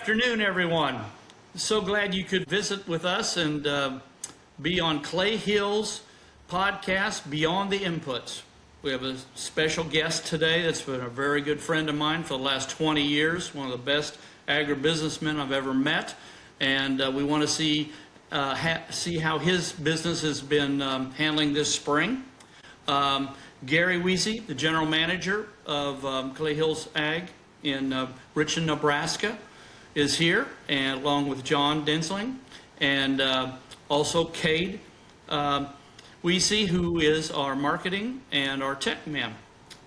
afternoon, everyone. So glad you could visit with us and be on Clay Hill's podcast, Beyond the Inputs. We have a special guest today that's been a very good friend of mine for the last 20 years, one of the best agribusinessmen I've ever met, and we want to see how his business has been handling this spring. Gerry Wiese, the general manager of Clay Hill's Ag in Richmond, Nebraska, is here, and along with Jon Dinslage, and also Cade Wiese, who is our marketing and our tech man.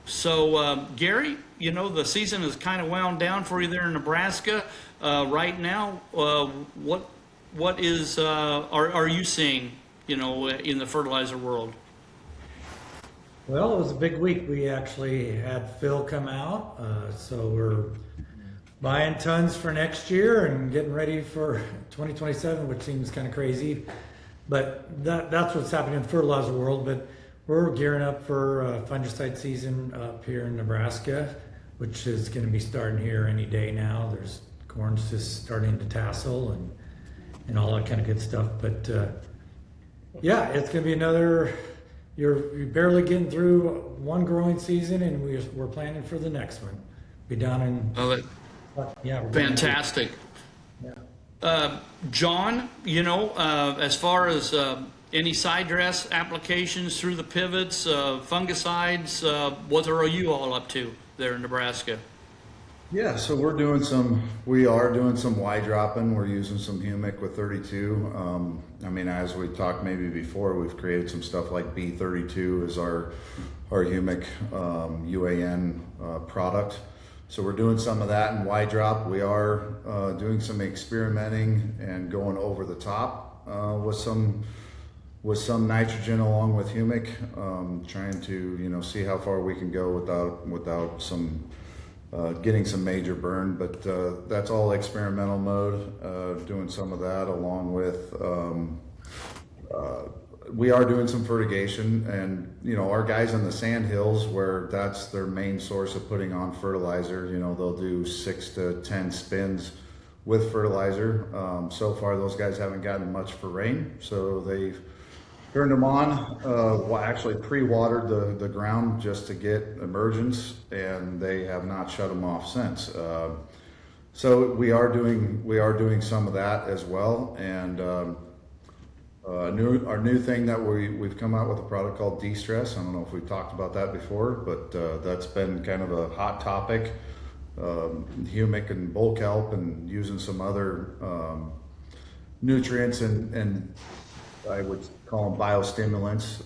So Gerry, you know, the season is kind of wound down for you there in Nebraska right now. What is are you seeing, you know, in the fertilizer world? Well, it was a big week. We actually had Phil come out, so we're buying tons for next year and getting ready for 2027, which seems kind of crazy. But that's what's happening in the fertilizer world. But we're gearing up for fungicide season up here in Nebraska, which is going to be starting here any day now. There's corn's just starting to tassel and all that kind of good stuff. But yeah, it's going to be another. You're barely getting through one growing season, and we're planning for the next one. Be down in. Yeah. Fantastic. Yeah. Jon, you know, as far as any side dress applications through the pivots, fungicides, what are you all up to there in Nebraska? Yeah, so we are doing some Y dropping. We're using some humic with 32. I mean, as we talked maybe before, we've created some stuff like B32 as our humic UAN product. So we're doing some of that in Y drop. We are doing some experimenting and going over the top with some nitrogen along with humic, trying to see how far we can go without some getting some major burn, but that's all experimental mode, doing some of that along with, we are doing some fertigation, and our guys in the sand hills, where that's their main source of putting on fertilizer, they'll do 6 to 10 spins with fertilizer. So far those guys haven't gotten much for rain, so they've turned them on, actually pre-watered the ground just to get emergence, and they have not shut them off since. So we are doing some of that as well, and our new thing that we've come out with a product called De-Stress. I don't know if we've talked about that before, but that's been kind of a hot topic. Humic and bulk kelp, and using some other nutrients and I would call them biostimulants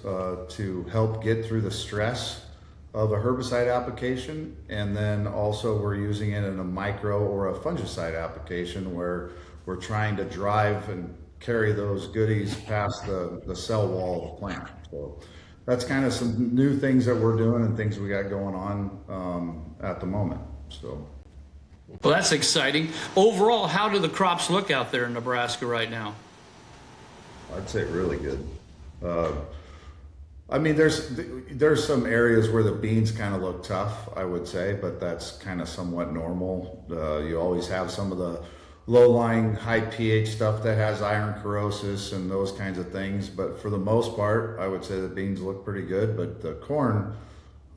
to help get through the stress of a herbicide application. And then also we're using it in a micro or a fungicide application where we're trying to drive and carry those goodies past the cell wall of the plant. So that's kind of some new things that we're doing and things we got going on at the moment. So. Well, that's exciting. Overall, how do the crops look out there in Nebraska right now? I'd say really good. I mean, there's some areas where the beans kind of look tough, I would say, but that's kind of somewhat normal. You always have some of the low-lying, high pH stuff that has iron corrosis and those kinds of things. But for the most part, I would say the beans look pretty good. But the corn,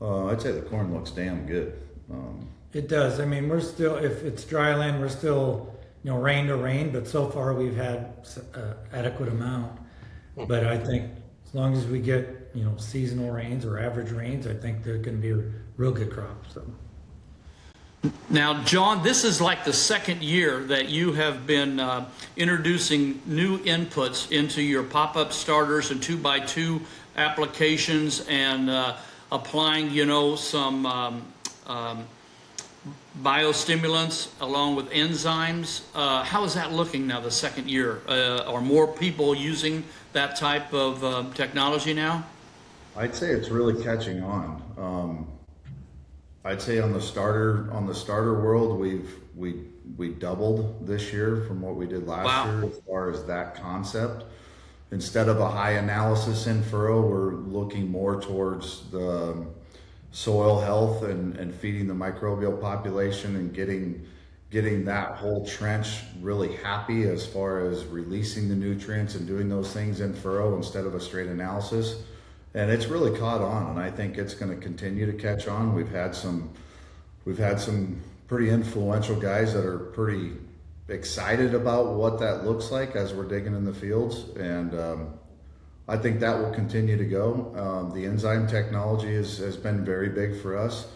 I'd say the corn looks damn good. It does. I mean, we're still, if it's dry land, we're still, rain to rain, but so far we've had adequate amount. But I think as long as we get, seasonal rains or average rains, I think they're going to be a real good crop. So. Now, Jon, this is like the second year that you have been introducing new inputs into your pop-up starters and 2x2 applications, and applying, some biostimulants along with enzymes. How is that looking now the second year? Are more people using that type of technology now? I'd say it's really catching on. I'd say on the starter world, we doubled this year from what we did last year as far as that concept. Instead of a high analysis in furrow, we're looking more towards the soil health and feeding the microbial population and getting getting that whole trench really happy as far as releasing the nutrients and doing those things in furrow instead of a straight analysis. And it's really caught on, and I think it's going to continue to catch on. We've had some pretty influential guys that are pretty excited about what that looks like as we're digging in the fields, and I think that will continue to go. The enzyme technology has been very big for us,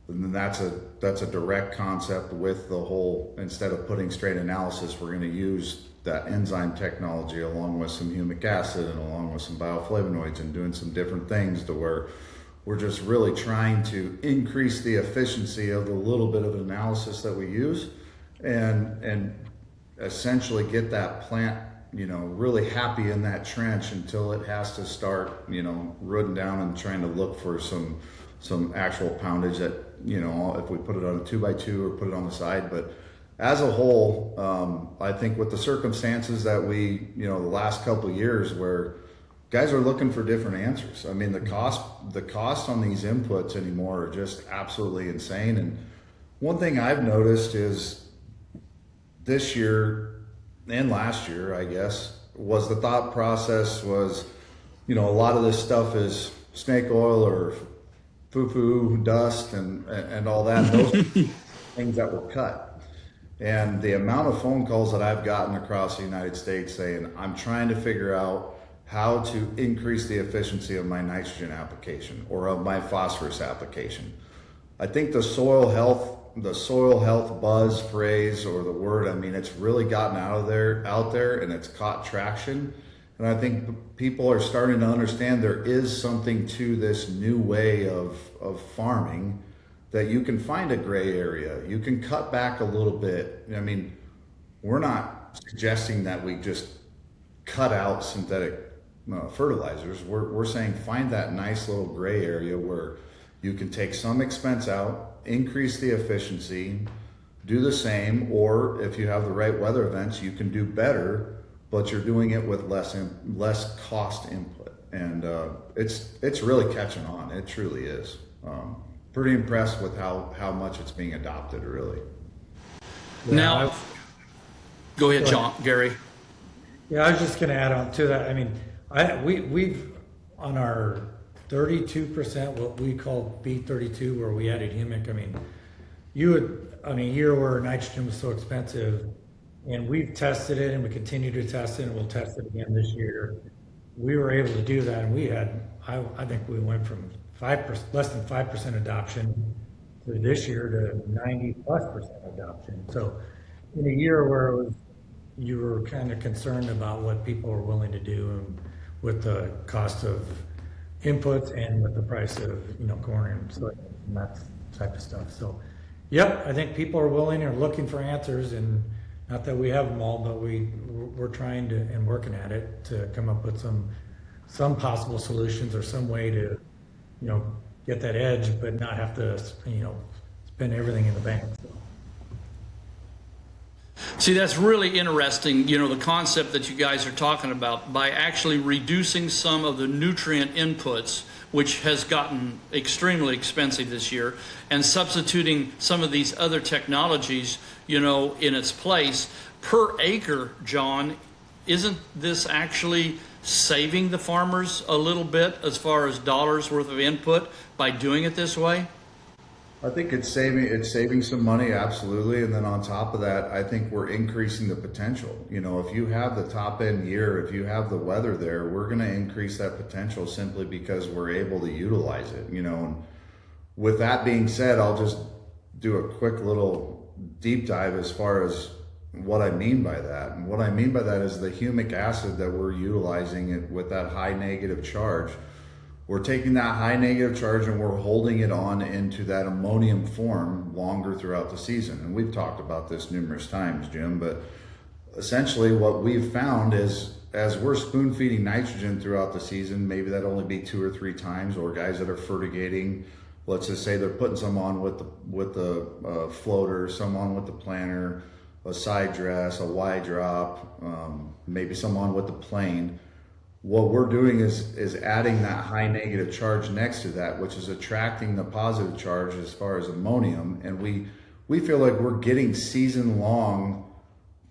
and that's a direct concept with the whole, instead of putting straight analysis, we're going to use that enzyme technology along with some humic acid and along with some bioflavonoids and doing some different things to where we're just really trying to increase the efficiency of the little bit of analysis that we use, and essentially get that plant, really happy in that trench until it has to start, rooting down and trying to look for some actual poundage that, if we put it on a 2x2 or put it on the side. But as a whole, I think with the circumstances that we, the last couple of years where guys are looking for different answers. I mean, the cost on these inputs anymore are just absolutely insane. And one thing I've noticed is this year and last year, I guess, was the thought process was, a lot of this stuff is snake oil or foo-foo dust and all that, those things that were cut. And the amount of phone calls that I've gotten across the United States saying, I'm trying to figure out how to increase the efficiency of my nitrogen application or of my phosphorus application. I think the soil health buzz phrase or the word, it's really gotten out there and it's caught traction. And I think people are starting to understand there is something to this new way of farming, that you can find a gray area. You can cut back a little bit. We're not suggesting that we just cut out synthetic fertilizers. We're saying find that nice little gray area where you can take some expense out, increase the efficiency, do the same, or if you have the right weather events, you can do better, but you're doing it with less cost input. And it's really catching on. It truly is. Pretty impressed with how much it's being adopted, really. Now, go ahead, Gary. Yeah, I was just going to add on to that. We've on our 32%, what we call B32, where we added humic. A year where nitrogen was so expensive, and we've tested it and we continue to test it, and we'll test it again this year. We were able to do that, and we had, I think we went from less than 5% adoption to this year to 90+% adoption. So in a year where you were kind of concerned about what people were willing to do and with the cost of inputs and with the price of corn and soy and that type of stuff. So yep, I think people are willing and looking for answers, and not that we have them all, but we're trying to and working at it to come up with some possible solutions or some way to get that edge, but not have to spend everything in the bank. So. See, that's really interesting, the concept that you guys are talking about, by actually reducing some of the nutrient inputs, which has gotten extremely expensive this year, and substituting some of these other technologies, in its place. Per acre, Jon, isn't this actually saving the farmers a little bit as far as dollars worth of input by doing it this way? I think it's saving some money, absolutely. And then on top of that, I think we're increasing the potential. If you have the top end year, if you have the weather there, we're going to increase that potential simply because we're able to utilize it, And with that being said, I'll just do a quick little deep dive as far as what I mean by that. And what I mean by that is the humic acid that we're utilizing with that high negative charge. We're taking that high negative charge and we're holding it on into that ammonium form longer throughout the season. And we've talked about this numerous times, Jim, but essentially what we've found is as we're spoon feeding nitrogen throughout the season, maybe that only be 2 or 3 times, or guys that are fertigating, let's just say they're putting some on with the floater, some on with the planter, a side dress, a wide drop, maybe some on with the plane. What we're doing is adding that high negative charge next to that, which is attracting the positive charge as far as ammonium, and we feel like we're getting season-long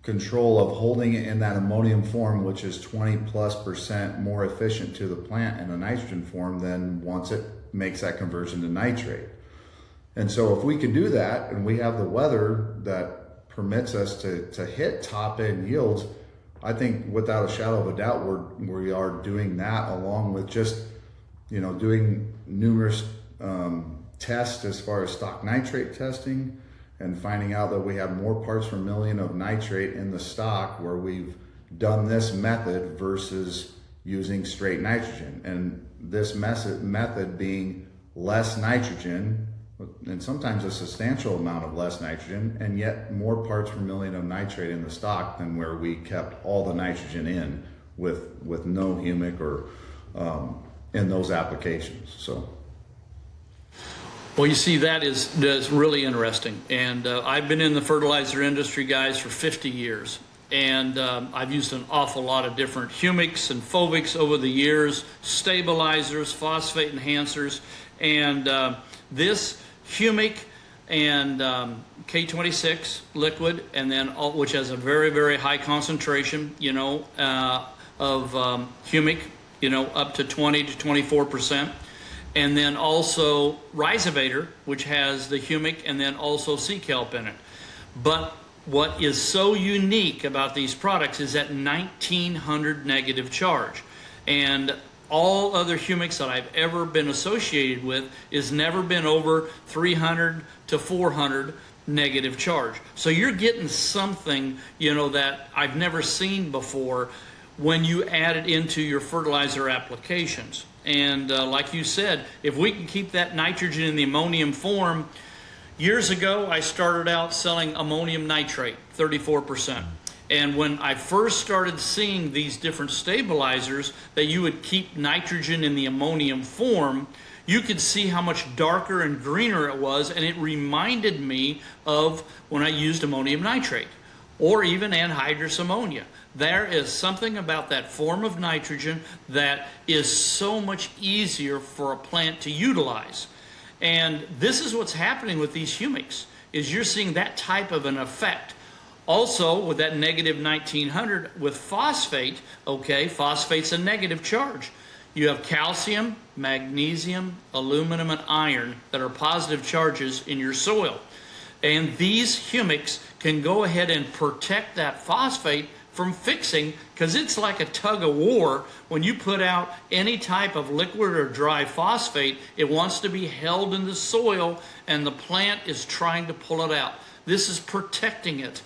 control of holding it in that ammonium form, which is 20+% more efficient to the plant in a nitrogen form than once it makes that conversion to nitrate. And so if we can do that, and we have the weather that permits us to hit top end yields, I think without a shadow of a doubt, we are doing that, along with just, doing numerous tests as far as stock nitrate testing, and finding out that we have more parts per million of nitrate in the stock where we've done this method versus using straight nitrogen. And this method being less nitrogen, and sometimes a substantial amount of less nitrogen, and yet more parts per million of nitrate in the stock than where we kept all the nitrogen in with no humic or in those applications. So. Well, you see, that's really interesting. And I've been in the fertilizer industry, guys, for 50 years. And I've used an awful lot of different humics and fovics over the years, stabilizers, phosphate enhancers. And this humic and K26 liquid, and then which has a very, very high concentration, of humic, up to 20 to 24%. And then also Rhizovator, which has the humic and then also sea kelp in it. But what is so unique about these products is that 1900 negative charge. And all other humics that I've ever been associated with is never been over 300 to 400 negative charge. So you're getting something, that I've never seen before when you add it into your fertilizer applications. And like you said, if we can keep that nitrogen in the ammonium form, years ago I started out selling ammonium nitrate, 34%. And when I first started seeing these different stabilizers that you would keep nitrogen in the ammonium form, you could see how much darker and greener it was, and it reminded me of when I used ammonium nitrate or even anhydrous ammonia. There is something about that form of nitrogen that is so much easier for a plant to utilize. And this is what's happening with these humics, is you're seeing that type of an effect. Also, with that negative 1900, with phosphate, phosphate's a negative charge. You have calcium, magnesium, aluminum, and iron that are positive charges in your soil. And these humics can go ahead and protect that phosphate from fixing, because it's like a tug of war. When you put out any type of liquid or dry phosphate, it wants to be held in the soil, and the plant is trying to pull it out. This is protecting it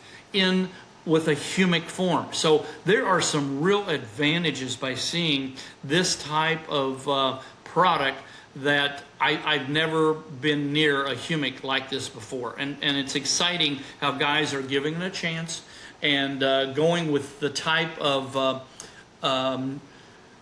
with a humic form. So there are some real advantages by seeing this type of product that I've never been near a humic like this before. And it's exciting how guys are giving it a chance and going with the type of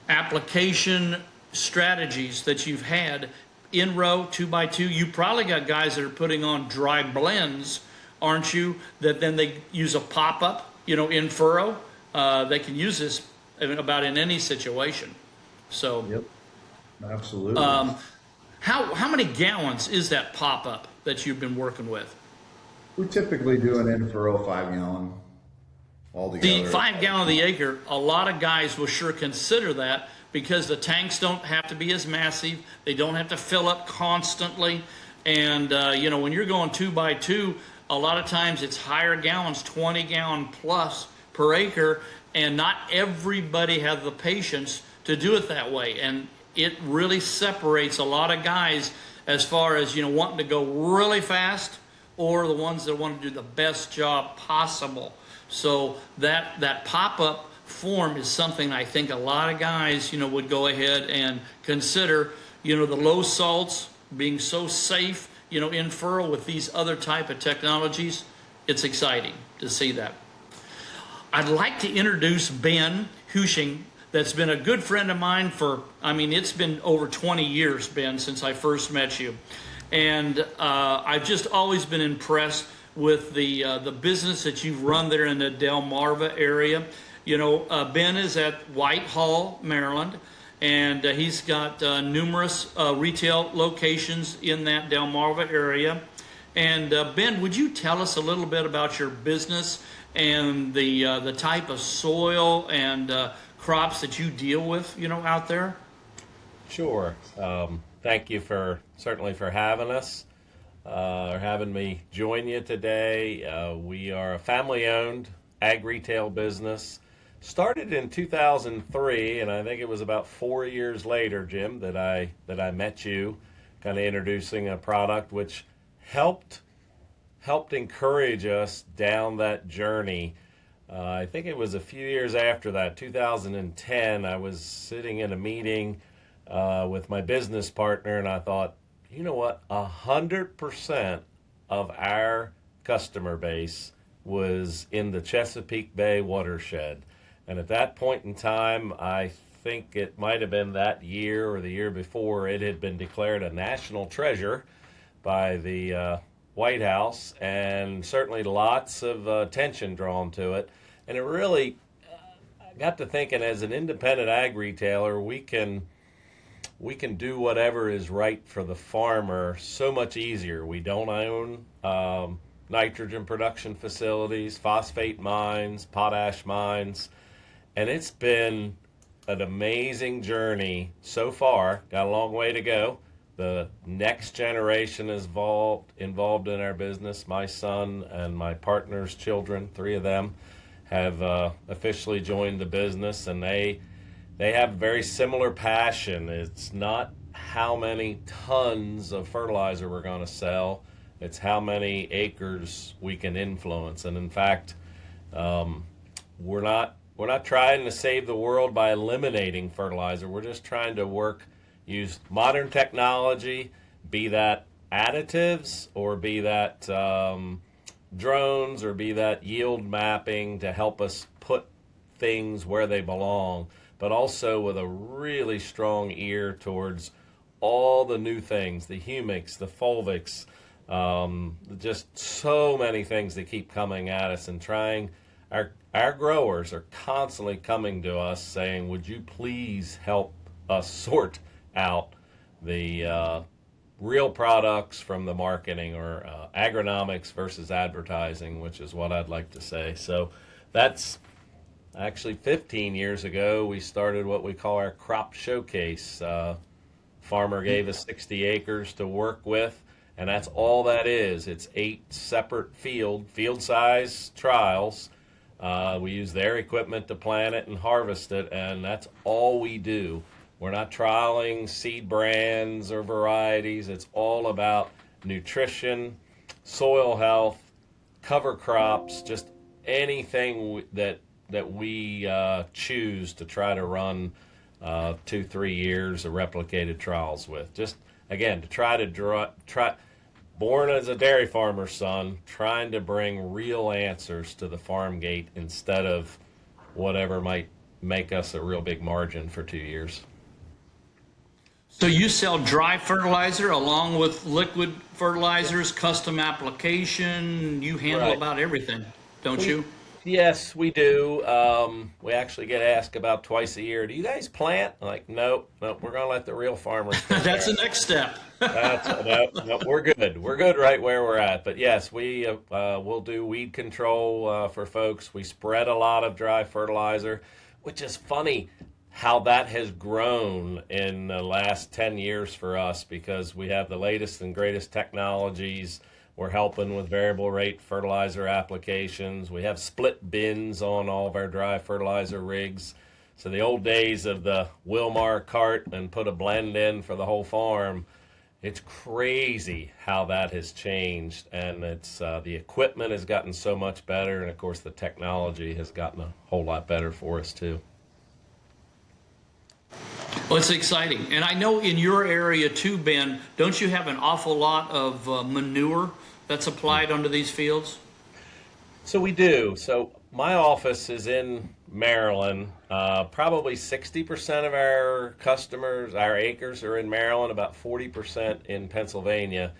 application strategies that you've had in row, 2x2. You probably got guys that are putting on dry blends, aren't you? That then they use a pop-up, in furrow. They can use this about in any situation. So, yep, absolutely. How many gallons is that pop-up that you've been working with? We typically do an in furrow 5 gallon altogether. The 5 gallon of the acre, a lot of guys will sure consider that, because the tanks don't have to be as massive. They don't have to fill up constantly. And, when you're going 2x2, a lot of times it's higher gallons, 20 gallon plus per acre, and not everybody has the patience to do it that way. And it really separates a lot of guys as far as, wanting to go really fast, or the ones that want to do the best job possible. So that pop-up form is something I think a lot of guys, would go ahead and consider. The low salts being so safe, in furrow with these other type of technologies. It's exciting to see that. I'd like to introduce Ben Hushon, that's been a good friend of mine for, it's been over 20 years, Ben, since I first met you. And I've just always been impressed with the business that you've run there in the Delmarva area. Ben is at Whitehall, Maryland, and he's got numerous retail locations in that Delmarva area. And Ben, would you tell us a little bit about your business and the type of soil and crops that you deal with, out there? Sure. Thank you certainly for having us, or having me join you today. We are a family-owned ag retail business. Started in 2003, and I think it was about 4 years later, Jim, that I met you, kind of introducing a product which helped encourage us down that journey. I think it was a few years after that, 2010. I was sitting in a meeting with my business partner, and I thought, you know what, 100% of our customer base was in the Chesapeake Bay watershed. And at that point in time, I think it might have been that year or the year before, it had been declared a national treasure by the White House, and certainly lots of attention drawn to it. And it really got to thinking, as an independent ag retailer, we can do whatever is right for the farmer so much easier. We don't own nitrogen production facilities, phosphate mines, potash mines, and it's been an amazing journey so far. Got a long way to go. The next generation is involved in our business. My son and my partner's children, 3 of them, have officially joined the business, and they have very similar passion. It's not how many tons of fertilizer we're going to sell. It's how many acres we can influence. And in fact, we're not trying to save the world by eliminating fertilizer. We're just trying to use modern technology, be that additives or be that drones or be that yield mapping, to help us put things where they belong, but also with a really strong ear towards all the new things, the humics, the fulvics, just so many things that keep coming at us, and our growers are constantly coming to us saying, would you please help us sort out the real products from the marketing, or agronomics versus advertising, which is what I'd like to say. So that's actually 15 years ago, we started what we call our crop showcase. Farmer gave us 60 acres to work with, and that's all that is. It's 8 separate field size trials. We use their equipment to plant it and harvest it, and that's all we do. We're not trialing seed brands or varieties. It's all about nutrition, soil health, cover crops, just anything that we choose to try to run 2-3 years of replicated trials with. Just, again, to try to born as a dairy farmer's son, trying to bring real answers to the farm gate instead of whatever might make us a real big margin for 2 years. So you sell dry fertilizer along with liquid fertilizers, custom application. You handle Right. about everything, don't you? Yes, we do. We actually get asked about twice a year, do you guys plant? I'm like, nope, we're going to let the real farmers take That's care the next step. no, we're good. We're good right where we're at. But yes, we'll do weed control for folks. We spread a lot of dry fertilizer, which is funny how that has grown in the last 10 years for us, because we have the latest and greatest technologies. We're helping with variable rate fertilizer applications. We have split bins on all of our dry fertilizer rigs. So the old days of the Wilmar cart and put a blend in for the whole farm, it's crazy how that has changed. And it's the equipment has gotten so much better, and of course the technology has gotten a whole lot better for us too. Well, it's exciting. And I know in your area too, Ben, don't you have an awful lot of manure that's applied onto these fields? So we do. So my office is in Maryland. Probably 60% of our customers, our acres, are in Maryland, about 40% in Pennsylvania.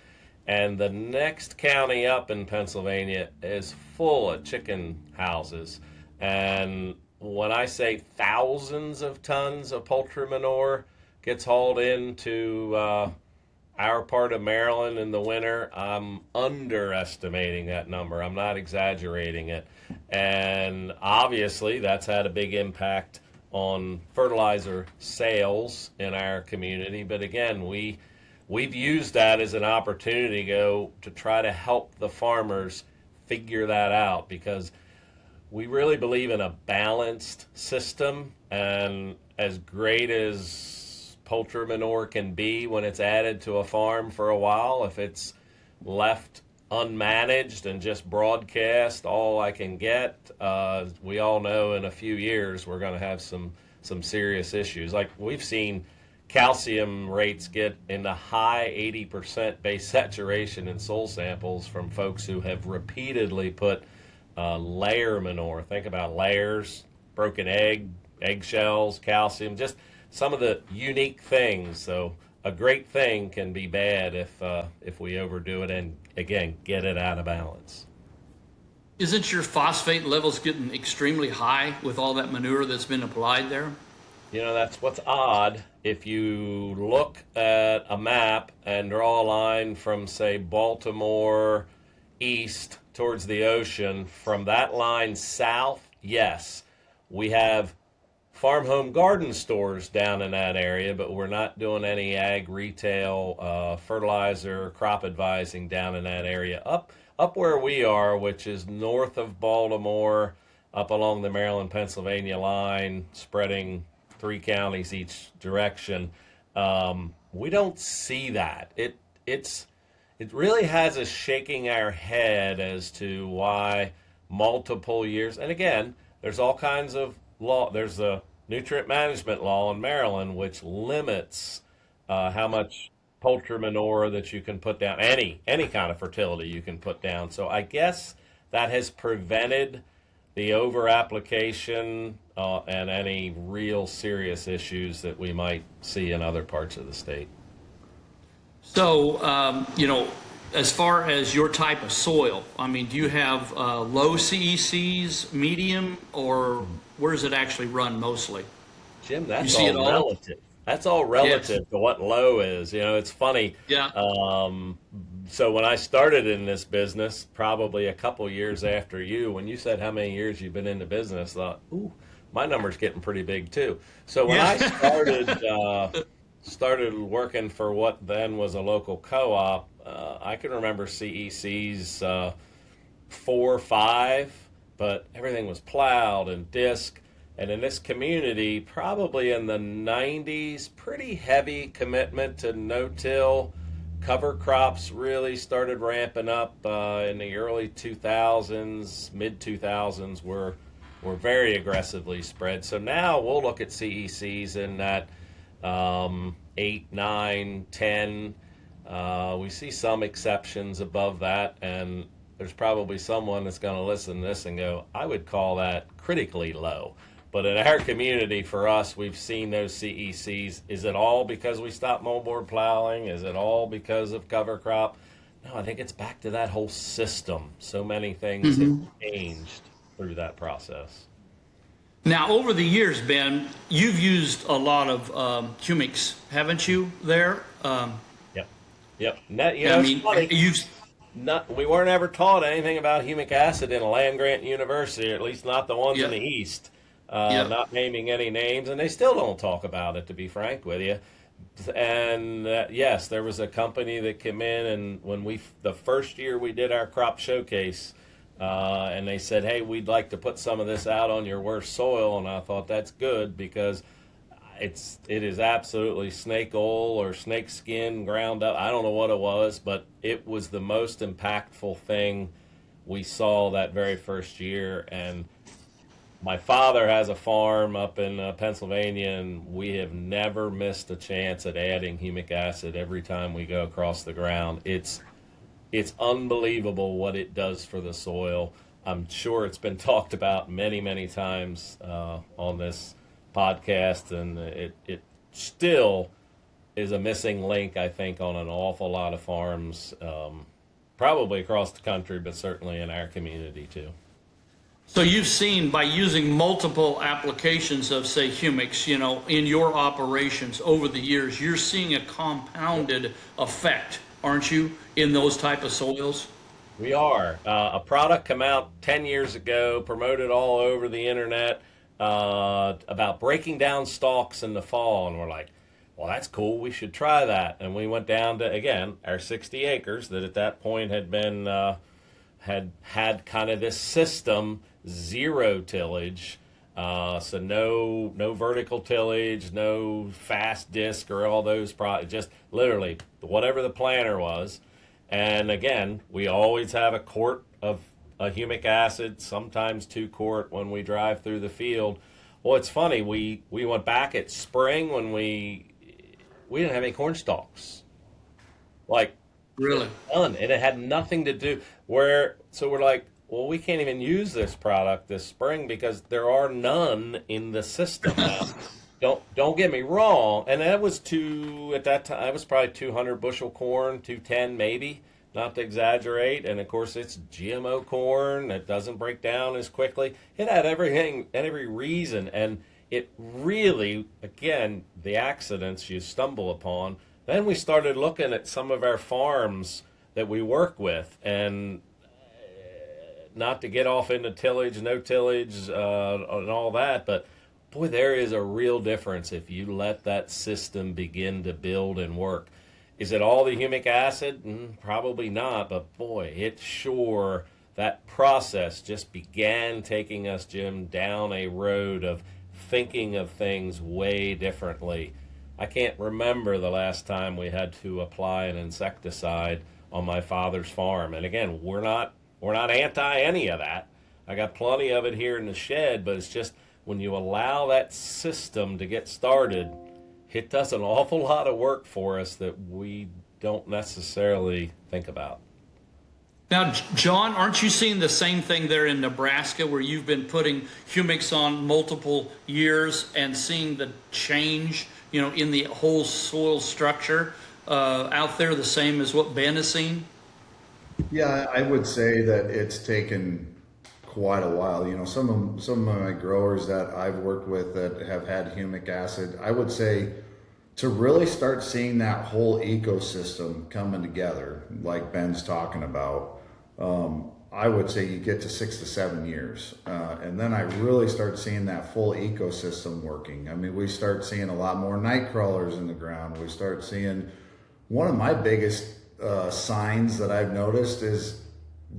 And the next county up in Pennsylvania is full of chicken houses. And when I say thousands of tons of poultry manure gets hauled into our part of Maryland in the winter, I'm underestimating that number. I'm not exaggerating it. And obviously, that's had a big impact on fertilizer sales in our community. But again, we've used that as an opportunity to try to help the farmers figure that out, because we really believe in a balanced system. And as great as poultry manure can be when it's added to a farm for a while, if it's left unmanaged and just broadcast all I can get, we all know in a few years we're going to have some serious issues. Like we've seen calcium rates get in the high 80% base saturation in soil samples from folks who have repeatedly put layer manure. Think about layers, broken eggshells, calcium, just some of the unique things. So a great thing can be bad if we overdo it and, again, get it out of balance. Isn't your phosphate levels getting extremely high with all that manure that's been applied there? You know, that's what's odd. If you look at a map and draw a line from, say, Baltimore east towards the ocean, from that line south, yes, we have farm home garden stores down in that area, but we're not doing any ag retail, fertilizer, crop advising down in that area. Up where we are, which is north of Baltimore, up along the Maryland-Pennsylvania line, spreading 3 counties each direction, we don't see that. It really has us shaking our head as to why multiple years, and again, there's all kinds of law. There's a nutrient management law in Maryland which limits how much poultry manure that you can put down, any kind of fertility you can put down. So I guess that has prevented the over application and any real serious issues that we might see in other parts of the state. So, as far as your type of soil, I mean, do you have low CECs, medium, or where does it actually run mostly? Jim, that's You see it all all? relative. That's all relative to what low is. You know, it's funny. Yeah. So when I started in this business, probably a couple years after you, when you said how many years you've been in the business, I thought, ooh, my number's getting pretty big too. So when I started working for what then was a local co-op, I can remember CECs 4, 5, but everything was plowed and disc. And in this community, probably in the 90s, pretty heavy commitment to no-till. Cover crops really started ramping up in the early 2000s, mid-2000s were very aggressively spread. So now we'll look at CECs in that 8, 9, 10. We see some exceptions above that, and there's probably someone that's going to listen to this and go, I would call that critically low. But in our community, for us, we've seen those CECs. Is it all because we stopped moldboard plowing? Is it all because of cover crop? No, I think it's back to that whole system. So many things have changed through that process. Now, over the years, Ben, you've used a lot of humics, haven't you, there? Yep. It's funny. We weren't ever taught anything about humic acid in a land-grant university, or at least not the ones in the East. Not naming any names, and they still don't talk about it, to be frank with you. And yes, there was a company that came in, and when the first year we did our crop showcase, and they said, hey, we'd like to put some of this out on your worst soil, and I thought that's good, because it is absolutely snake oil or snake skin ground up. I don't know what it was, but it was the most impactful thing we saw that very first year. And my father has a farm up in Pennsylvania, and we have never missed a chance at adding humic acid every time we go across the ground. It's unbelievable what it does for the soil. I'm sure it's been talked about many, many times on this podcast, and it still is a missing link, I think, on an awful lot of farms, probably across the country, but certainly in our community too. So you've seen by using multiple applications of, say, humics, in your operations over the years, you're seeing a compounded effect, aren't you, in those type of soils? We are. A product come out 10 years ago, promoted all over the internet about breaking down stalks in the fall. And we're like, well, that's cool. We should try that. And we went down to, again, our 60 acres that at that point had been, had kind of this system, zero tillage. So no vertical tillage, no fast disc or all those products, just literally whatever the planter was. And again, we always have a quart of a humic acid, sometimes 2 quart when we drive through the field. Well, it's funny, we went back at spring when we didn't have any corn stalks. Like, Really? none. And it had nothing to do so we're like, well, we can't even use this product this spring because there are none in the system. Now, don't get me wrong, and that was at that time, it was probably 200 bushel corn, 210 maybe, not to exaggerate. And of course, it's GMO corn that doesn't break down as quickly. It had everything and every reason, and it really, again, the accidents you stumble upon. Then we started looking at some of our farms that we work with, and not to get off into tillage, no tillage, and all that, but boy, there is a real difference if you let that system begin to build and work. Is it all the humic acid? Probably not, but boy, it sure, that process just began taking us, Jim, down a road of thinking of things way differently. I can't remember the last time we had to apply an insecticide on my father's farm. And again, we're not anti any of that. I got plenty of it here in the shed, but it's just, when you allow that system to get started, it does an awful lot of work for us that we don't necessarily think about. Now, John, aren't you seeing the same thing there in Nebraska where you've been putting humics on multiple years and seeing the change, in the whole soil structure out there, the same as what Ben has seen? Yeah, I would say that it's taken quite a while. Some of my growers that I've worked with that have had humic acid, I would say to really start seeing that whole ecosystem coming together, like Ben's talking about, I would say you get to 6 to 7 years. And then I really start seeing that full ecosystem working. I mean, we start seeing a lot more night crawlers in the ground. We start seeing, one of my biggest signs that I've noticed is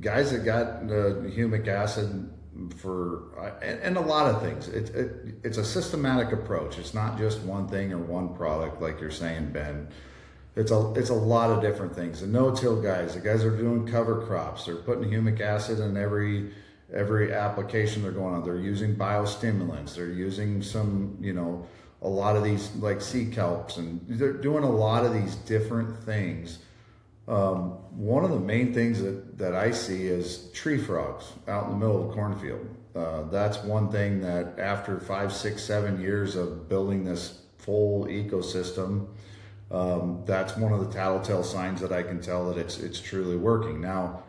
guys that got the humic acid and a lot of things. It's a systematic approach. It's not just one thing or one product, like you're saying, Ben. It's a lot of different things. The no-till guys, the guys that are doing cover crops, they're putting humic acid in every application they're going on. They're using biostimulants. They're using some, a lot of these like sea kelps, and they're doing a lot of these different things. One of the main things that I see is tree frogs out in the middle of a cornfield. That's one thing that after 5, 6, 7 years of building this full ecosystem, that's one of the tattletale signs that I can tell that it's truly working. Now,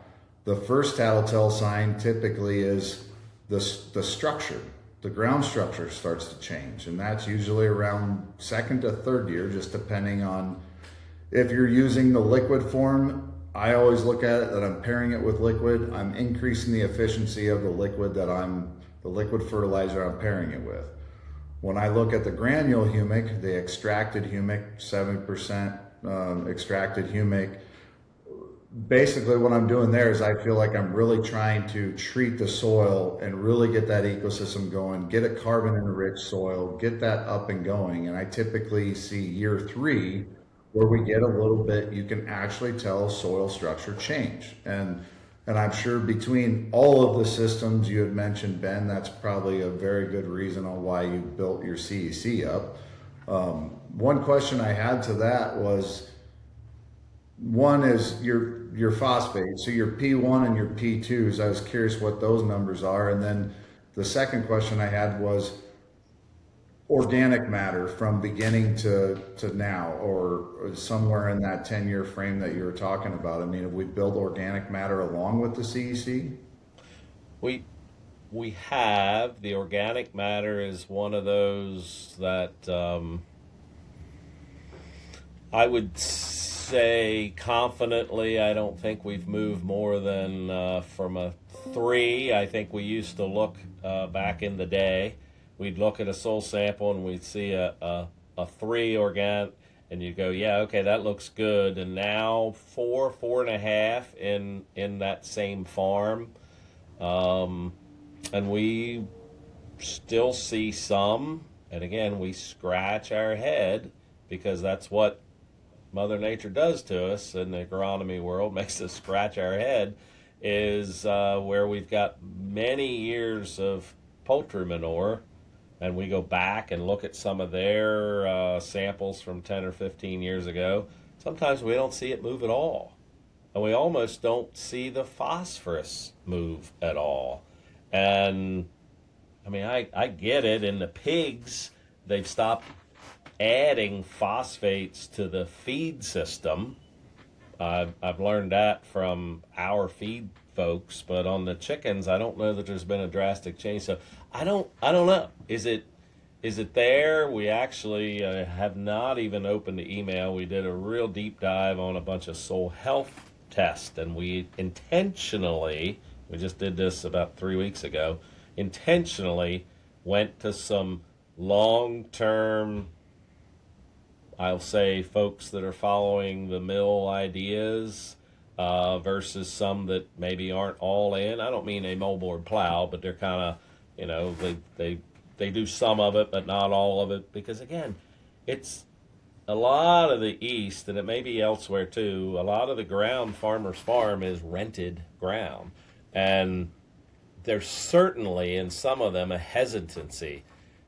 the first tattletale sign typically is the structure. The ground structure starts to change, and that's usually around 2nd to 3rd year, just depending on if you're using the liquid form. I always look at it that I'm pairing it with liquid. I'm increasing the efficiency of the liquid the liquid fertilizer I'm pairing it with. When I look at the granule humic, the extracted humic, 7% extracted humic, basically what I'm doing there is I feel like I'm really trying to treat the soil and really get that ecosystem going, get a carbon enriched soil, get that up and going. And I typically see year 3 where we get a little bit, you can actually tell soil structure change. And I'm sure between all of the systems you had mentioned, Ben, that's probably a very good reason on why you built your CEC up. One question I had to that was, one is your phosphate, so your P1 and your P2s. I was curious what those numbers are. And then the second question I had was organic matter from beginning to now, or somewhere in that 10-year frame that you were talking about. I mean, have we built organic matter along with the CEC? we have. The organic matter is one of those that I would say confidently, I don't think we've moved more than from a 3. I think we used to look back in the day. We'd look at a soil sample and we'd see a 3 organic, and you go, yeah, okay, that looks good. And now 4, 4.5 in that same farm, and we still see some. And again, we scratch our head because that's what Mother Nature does to us in the agronomy world, makes us scratch our head, is where we've got many years of poultry manure, and we go back and look at some of their samples from 10 or 15 years ago. Sometimes we don't see it move at all, and we almost don't see the phosphorus move at all. And I mean, I get it. In the pigs, they've stopped adding phosphates to the feed system. I've learned that from our feed folks, but on the chickens, I don't know that there's been a drastic change. So I don't know. Is it there? We actually have not even opened the email. We did a real deep dive on a bunch of soil health tests, and we just did this about 3 weeks ago, intentionally went to some long-term, I'll say, folks that are following the mill ideas versus some that maybe aren't all in. I don't mean a moldboard plow, but they're kind of, they do some of it, but not all of it. Because again, it's a lot of the East, and it may be elsewhere too, a lot of the ground farmers farm is rented ground. And there's certainly in some of them a hesitancy.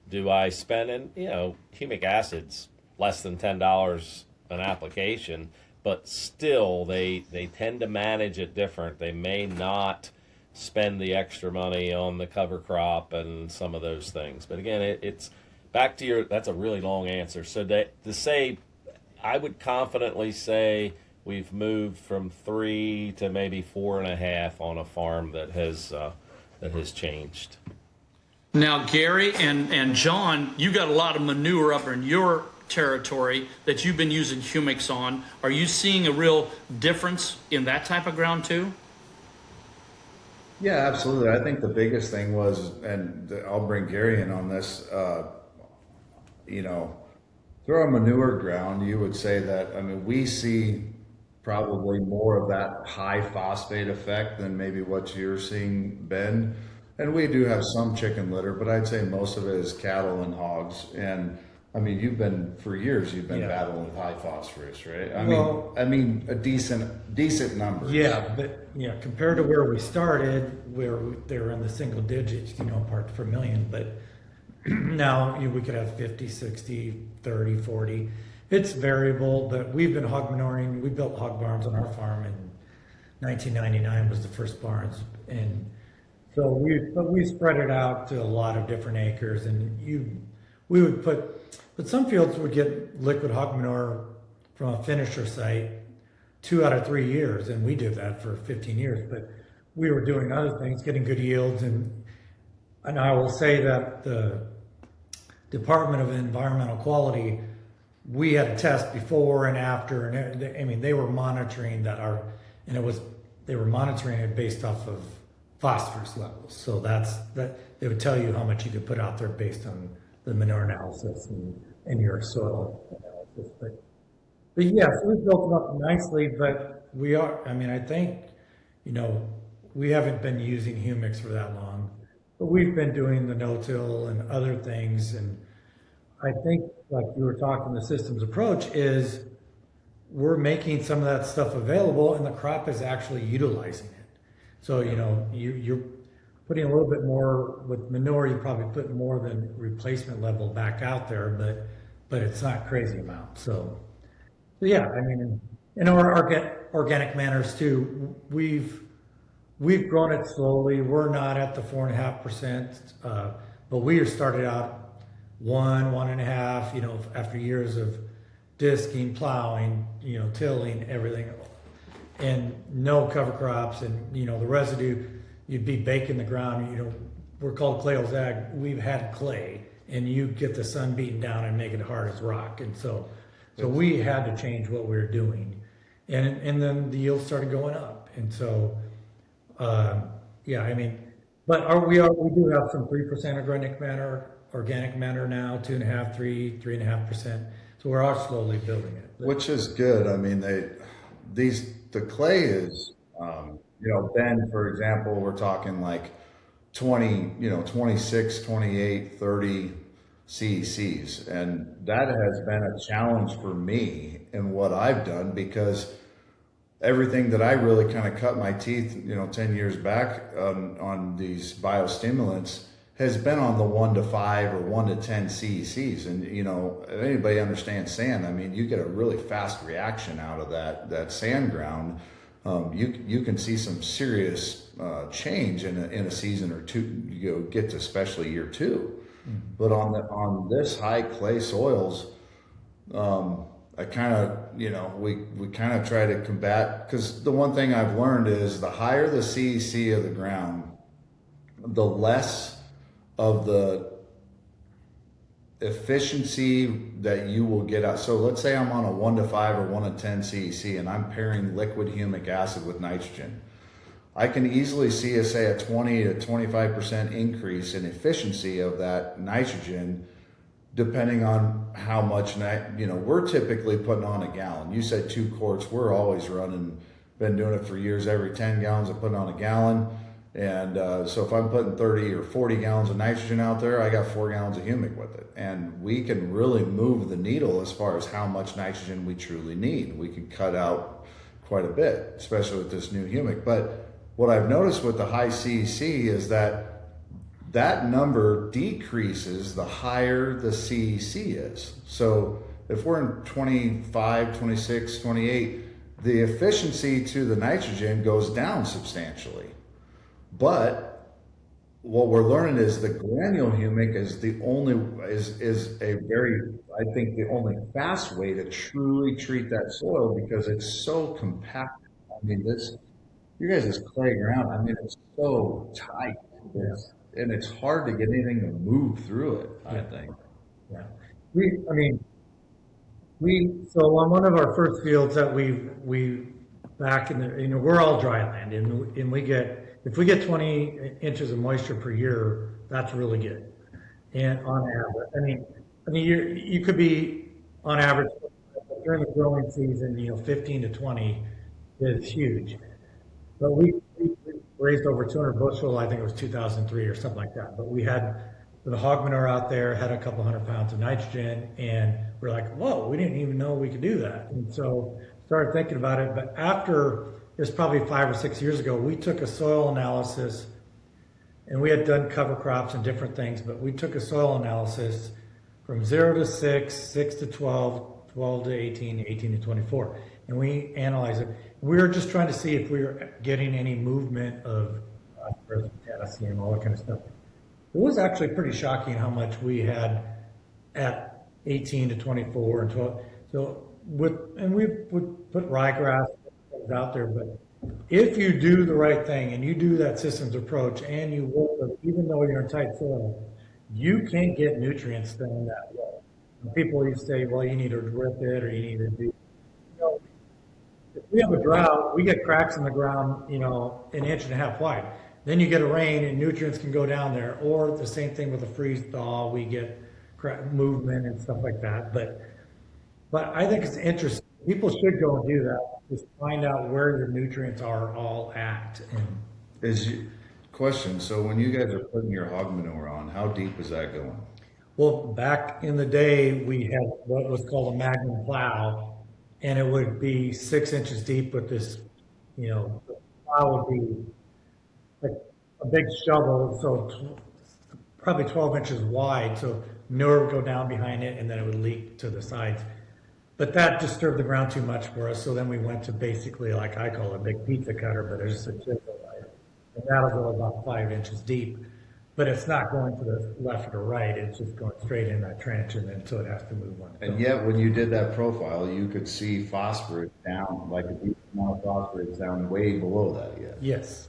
Do I spend, and humic acid's less than $10 an application, but still they tend to manage it different. They may not spend the extra money on the cover crop and some of those things. But again, it's back to that's a really long answer. So to say, I would confidently say we've moved from 3 to maybe 4.5 on a farm that has changed. Now, Gary and Jon, you got a lot of manure up in your territory that you've been using humics on. Are you seeing a real difference in that type of ground too? Yeah, absolutely. I think the biggest thing was, and I'll bring Gerry in on this, through our manure ground, you would say that, we see probably more of that high phosphate effect than maybe what you're seeing, Ben. And we do have some chicken litter, but I'd say most of it is cattle and hogs. And for years you've been battling with high phosphorus, right? A decent number. Yeah, but compared to where we started, where they were in the single digits, parts per million, but now we could have 50, 60, 30, 40. It's variable, but we've been hog manuring. We built hog barns on our farm in 1999 was the first barns, and so we spread it out to a lot of different acres, and we would but some fields would get liquid hog manure from a finisher site 2 out of 3 years, and we did that for 15 years. But we were doing other things, getting good yields, and I will say that the Department of Environmental Quality, we had a test before and after, and they were monitoring they were monitoring it based off of phosphorus levels. So they would tell you how much you could put out there based on the manure analysis and your soil analysis. But yes, we've built it up nicely, but we are, I think, we haven't been using humics for that long, but we've been doing the no-till and other things. And I think, like you were talking, the systems approach is we're making some of that stuff available, and the crop is actually utilizing it. So, you're putting a little bit more with manure. You probably put more than replacement level back out there, but it's not crazy amount. So yeah, in our organic manners too, we've grown it slowly. We're not at the 4.5%, but we started out 1.5, after years of disking, plowing, tilling, everything, and no cover crops, and the residue, you'd be baking the ground, we're called Clay Hills Ag. We've had clay, and you get the sun beating down and make it hard as rock. And so we had to change what we were doing, and then the yield started going up. And so, yeah, I mean, but we do have some 3% organic matter now, 2.5%, 3.5%. So we are slowly building it. Which is good. I mean, the clay is, Ben, for example, we're talking like 20, 26, 28, 30 CECs. And that has been a challenge for me in what I've done, because everything that I really kind of cut my teeth, 10 years back on these biostimulants has been on the 1 to 5 or 1 to 10 CECs. And, if anybody understands sand, I mean, you get a really fast reaction out of that sand ground. You can see some serious change in a season or two. You get to especially year 2. Mm-hmm. But on this high clay soils, I kind of, we kind of try to combat, because the one thing I've learned is the higher the CEC of the ground, the less of the efficiency that you will get out. So let's say I'm on a 1 to 5 or 1 to 10 CEC, and I'm pairing liquid humic acid with nitrogen. I can easily see a 20 to 25% increase in efficiency of that nitrogen, depending on how much, we're typically putting on a gallon. You said 2 quarts. We're always running, been doing it for years. Every 10 gallons I'm putting on a gallon. And so if I'm putting 30 or 40 gallons of nitrogen out there, I got 4 gallons of humic with it. And we can really move the needle as far as how much nitrogen we truly need. We can cut out quite a bit, especially with this new humic. But what I've noticed with the high CEC is that number decreases the higher the CEC is. So if we're in 25, 26, 28, the efficiency to the nitrogen goes down substantially. But what we're learning is the granule humic is the only the only fast way to truly treat that soil, because it's so compact. I mean, you guys' clay ground, I mean, it's so tight. And it's hard to get anything to move through it, I think. Yeah. So on one of our first fields that we back in the, we're all dry land, and if we get 20 inches of moisture per year, that's really good. And on average, I mean, you could be on average during the growing season, 15 to 20 is huge. But we raised over 200 bushel, I think it was 2003 or something like that. But we had the hog manure out there, had a couple 100 pounds of nitrogen, and we're like, whoa, we didn't even know we could do that. And so started thinking about it. But after, it was probably 5 or 6 years ago, we took a soil analysis, and we had done cover crops and different things, but we took a soil analysis from 0 to 6, 6 to 12, 12 to 18, 18 to 24. And we analyzed it. We were just trying to see if we were getting any movement of potassium, all that kind of stuff. It was actually pretty shocking how much we had at 18 to 24 and 12. So we would put ryegrass out there, but if you do the right thing and you do that systems approach and you work with, even though you're in tight soil, you can't get nutrients down that well. And people used to say, well, you need to drip it, or you need to do. If we have a drought, we get cracks in the ground, an inch and a half wide. Then you get a rain and nutrients can go down there. Or the same thing with a freeze thaw, we get movement and stuff like that. But I think it's interesting. People should go and do that. Just find out where your nutrients are all at. Question, so when you guys are putting your hog manure on, how deep is that going? Well, back in the day, we had what was called a magnum plow. And it would be 6 inches deep with this, the plow would be like a big shovel, so probably 12 inches wide. So manure would go down behind it, and then it would leak to the sides. But that disturbed the ground too much for us. So then we went to basically, like I call it, a big pizza cutter, but it's just a chisel, right? And that'll go about 5 inches deep. But it's not going to the left or right. It's just going straight in that trench, and then so it has to move on. And yet, when you did that profile, you could see phosphorus down, like a deep amount of phosphorus down way below that. Yet. Yes.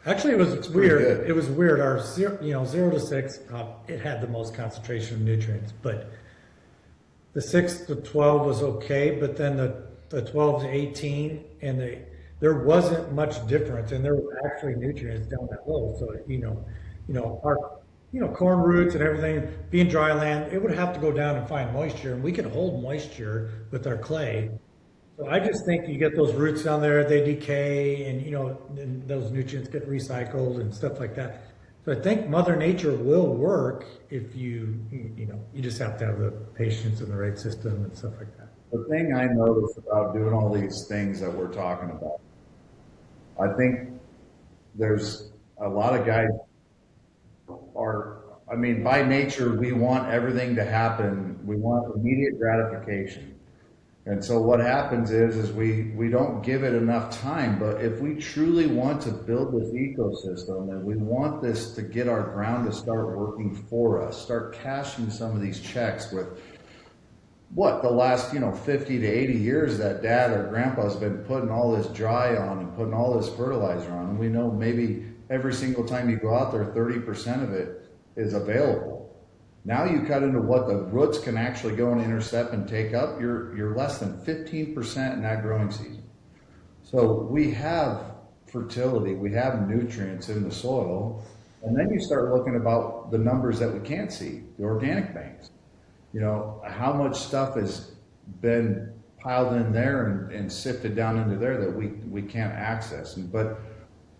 Actually, it was pretty weird. good. It was weird. Our 0 to 6, it had the most concentration of nutrients, but the 6 to 12 was okay, but then the 12 to 18 and there wasn't much difference, and there were actually nutrients down that low. So our corn roots and everything being dry land, it would have to go down and find moisture, and we could hold moisture with our clay. So I just think you get those roots down there, they decay, and those nutrients get recycled and stuff like that. So I think Mother Nature will work if you just have to have the patience and the right system and stuff like that. The thing I noticed about doing all these things that we're talking about, I think there's a lot of guys by nature, we want everything to happen. We want immediate gratification. And so what happens is we don't give it enough time. But if we truly want to build this ecosystem and we want this to get our ground to start working for us, start cashing some of these checks with the last 50 to 80 years that dad or grandpa's been putting all this dry on and putting all this fertilizer on, and we know maybe every single time you go out there 30% of it is available. Now you cut into what the roots can actually go and intercept and take up, you're less than 15% in that growing season. So we have fertility, we have nutrients in the soil, and then you start looking about the numbers that we can't see, the organic banks. How much stuff has been piled in there and sifted down into there that we can't access. But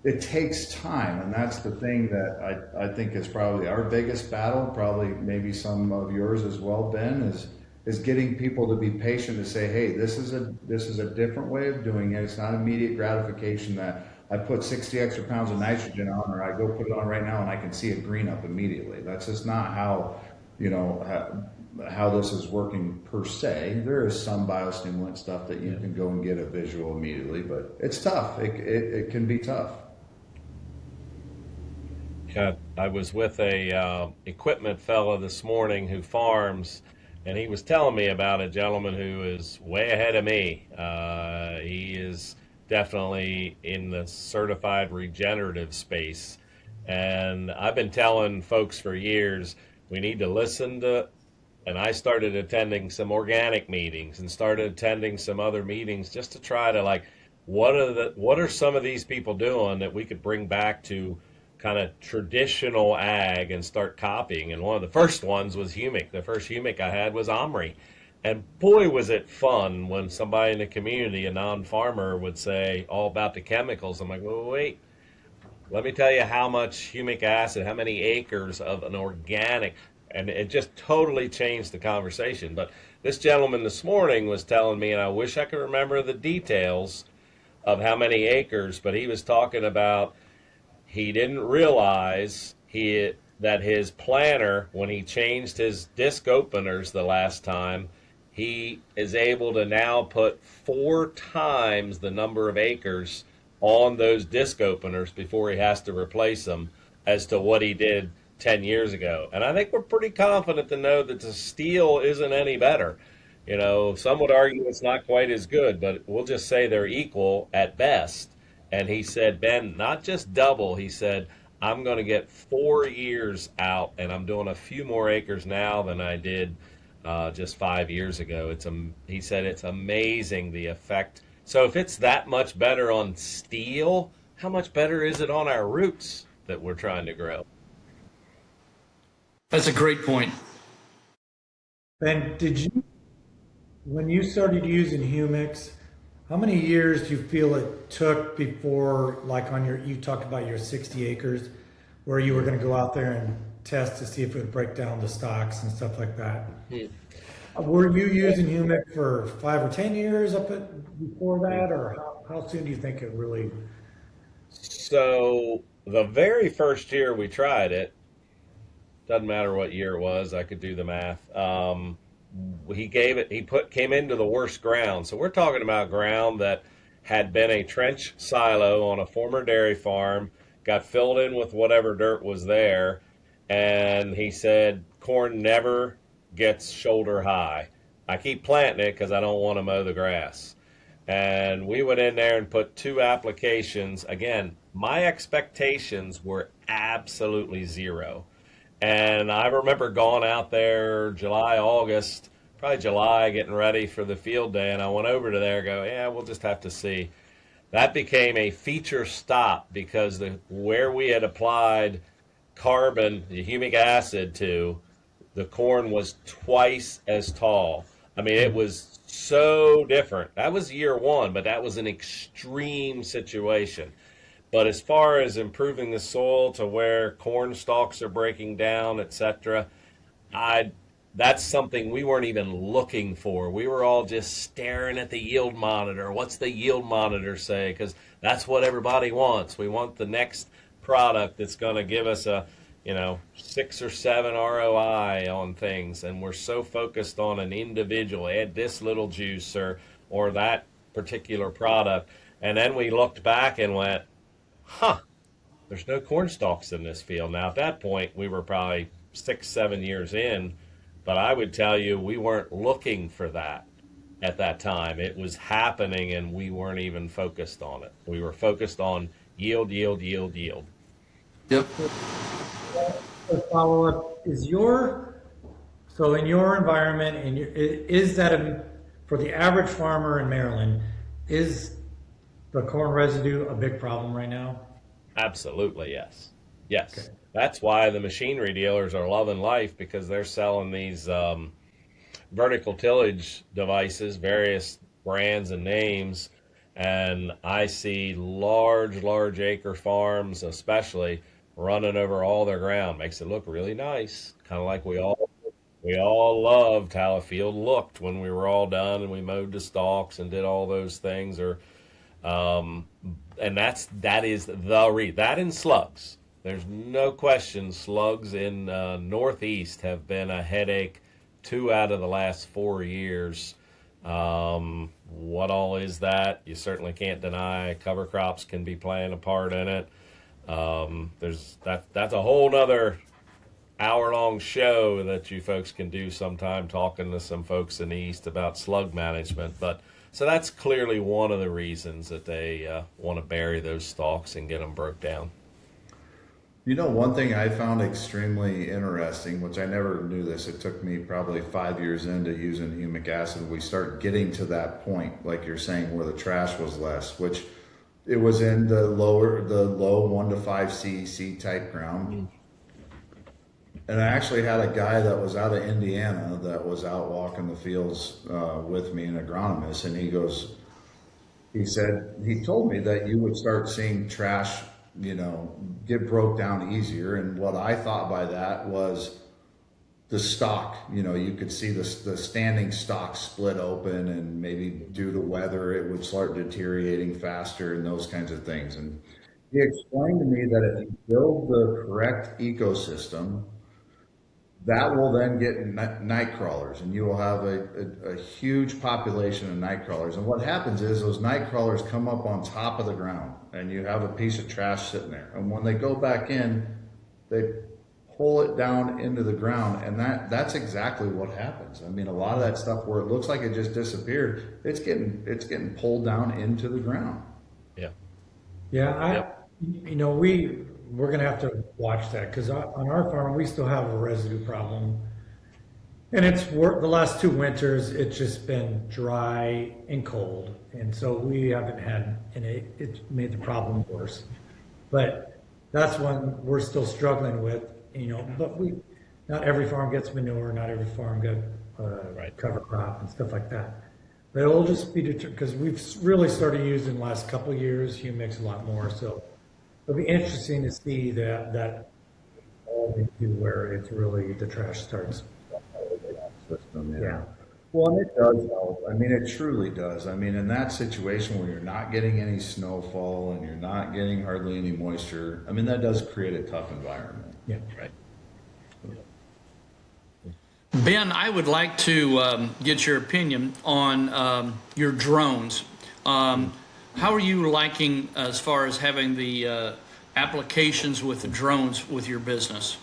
it takes time, and that's the thing that I think is probably our biggest battle, probably maybe some of yours as well, Ben, is getting people to be patient to say, hey, this is a different way of doing it. It's not immediate gratification that I put 60 extra pounds of nitrogen on, or I go put it on right now and I can see it green up immediately. That's just not how this is working per se. There is some biostimulant stuff that you can go and get a visual immediately, but it's tough. It can be tough. I was with a equipment fella this morning who farms, and he was telling me about a gentleman who is way ahead of me. He is definitely in the certified regenerative space, and I've been telling folks for years we need to listen to. And I started attending some organic meetings and started attending some other meetings just to try to what are some of these people doing that we could bring back to kind of traditional ag and start copying. And one of the first ones was humic. The first humic I had was Omri. And boy, was it fun when somebody in the community, a non-farmer, would say all about the chemicals. I'm like, well, wait, let me tell you how much humic acid, how many acres of an organic, and it just totally changed the conversation. But this gentleman this morning was telling me, and I wish I could remember the details of how many acres, but he was talking about he didn't realize that his planter, when he changed his disc openers the last time, he is able to now put 4 times the number of acres on those disc openers before he has to replace them as to what he did 10 years ago. And I think we're pretty confident to know that the steel isn't any better. Some would argue it's not quite as good, but we'll just say they're equal at best. And he said, Ben, not just double, he said, I'm going to get 4 years out, and I'm doing a few more acres now than I did just 5 years ago. He said it's amazing the effect. So if it's that much better on steel, how much better is it on our roots that we're trying to grow? That's a great point. Ben, when you started using humics, how many years do you feel it took before, you talked about your 60 acres, where you were going to go out there and test to see if it would break down the stalks and stuff like that? Were you using humic for 5 or 10 years before that, or how soon do you think it really? So the very first year we tried it, doesn't matter what year it was, I could do the math. Came into the worst ground. So we're talking about ground that had been a trench silo on a former dairy farm, got filled in with whatever dirt was there, and he said corn never gets shoulder high. I keep planting it because I don't want to mow the grass. And we went in there and put 2 applications. Again, my expectations were absolutely zero. And I remember going out there July, August, probably July, getting ready for the field day. And I went over to there and go, yeah, we'll just have to see. That became a feature stop because where we had applied carbon, the humic acid to, the corn was twice as tall. I mean, it was so different. That was year 1, but that was an extreme situation. But as far as improving the soil to where corn stalks are breaking down, etc., that's something we weren't even looking for. We were all just staring at the yield monitor. What's the yield monitor say? Because that's what everybody wants. We want the next product that's going to give us a 6 or 7 ROI on things, and we're so focused on an individual, add this little juice or that particular product. And then we looked back and went, there's no corn stalks in this field. Now at that point we were probably 6-7 years in, but I would tell you we weren't looking for that at that time. It was happening and we weren't even focused on it. We were focused on yield, yield, yield, yield. Yep. A follow-up, so in your environment, is that for the average farmer in Maryland, is the corn residue a big problem right now? Absolutely, yes. Yes. Okay. That's why the machinery dealers are loving life, because they're selling these vertical tillage devices, various brands and names, and I see large acre farms especially running over all their ground. Makes it look really nice, kind of like we all loved how a field looked when we were all done and we mowed the stalks and did all those things. And that is that and slugs. There's no question slugs in Northeast have been a headache 2 out of the last 4 years. What all is that? You certainly can't deny cover crops can be playing a part in it. That's a whole nother hour-long show that you folks can do sometime, talking to some folks in the East about slug management. But so that's clearly one of the reasons that they want to bury those stalks and get them broke down. One thing I found extremely interesting, which I never knew this, it took me probably 5 years into using humic acid, we start getting to that point, like you're saying, where the trash was less, which it was in the low 1 to 5 CEC type ground. Mm-hmm. And I actually had a guy that was out of Indiana that was out walking the fields with me, an agronomist, and he told me that you would start seeing trash, get broke down easier. And what I thought by that was the stalk, you could see the standing stalk split open, and maybe due to weather, it would start deteriorating faster and those kinds of things. And he explained to me that if you build the correct ecosystem, that will then get night crawlers, and you will have a huge population of night crawlers. And what happens is those night crawlers come up on top of the ground, and you have a piece of trash sitting there. And when they go back in, they pull it down into the ground, and that's exactly what happens. I mean, a lot of that stuff where it looks like it just disappeared, it's getting pulled down into the ground. Yeah. Yeah, we're going to have to watch that, because on our farm, we still have a residue problem. And the last 2 winters, it's just been dry and cold. And so we haven't had, and it's made the problem worse. But that's one we're still struggling with, but not every farm gets manure, not every farm gets cover crop and stuff like that. But it'll just be because we've really started using the last couple of years humics a lot more. So it'll be interesting to see that all they do where it's really the trash starts. System, yeah. Well, and it does help. I mean, it truly does. I mean, in that situation where you're not getting any snowfall and you're not getting hardly any moisture, I mean, that does create a tough environment. Yeah. Right. Ben, I would like to get your opinion on your drones. How are you liking as far as having the applications with the drones with your business?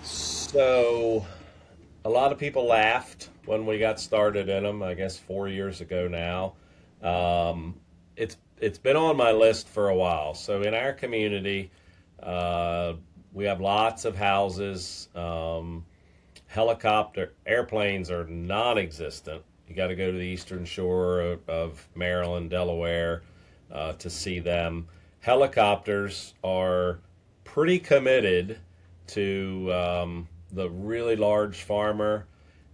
So a lot of people laughed when we got started in them, I guess 4 years ago now. It's been on my list for a while. So in our community, we have lots of houses. Helicopter airplanes are non-existent. You got to go to the eastern shore of Maryland, Delaware, to see them. Helicopters are pretty committed to the really large farmer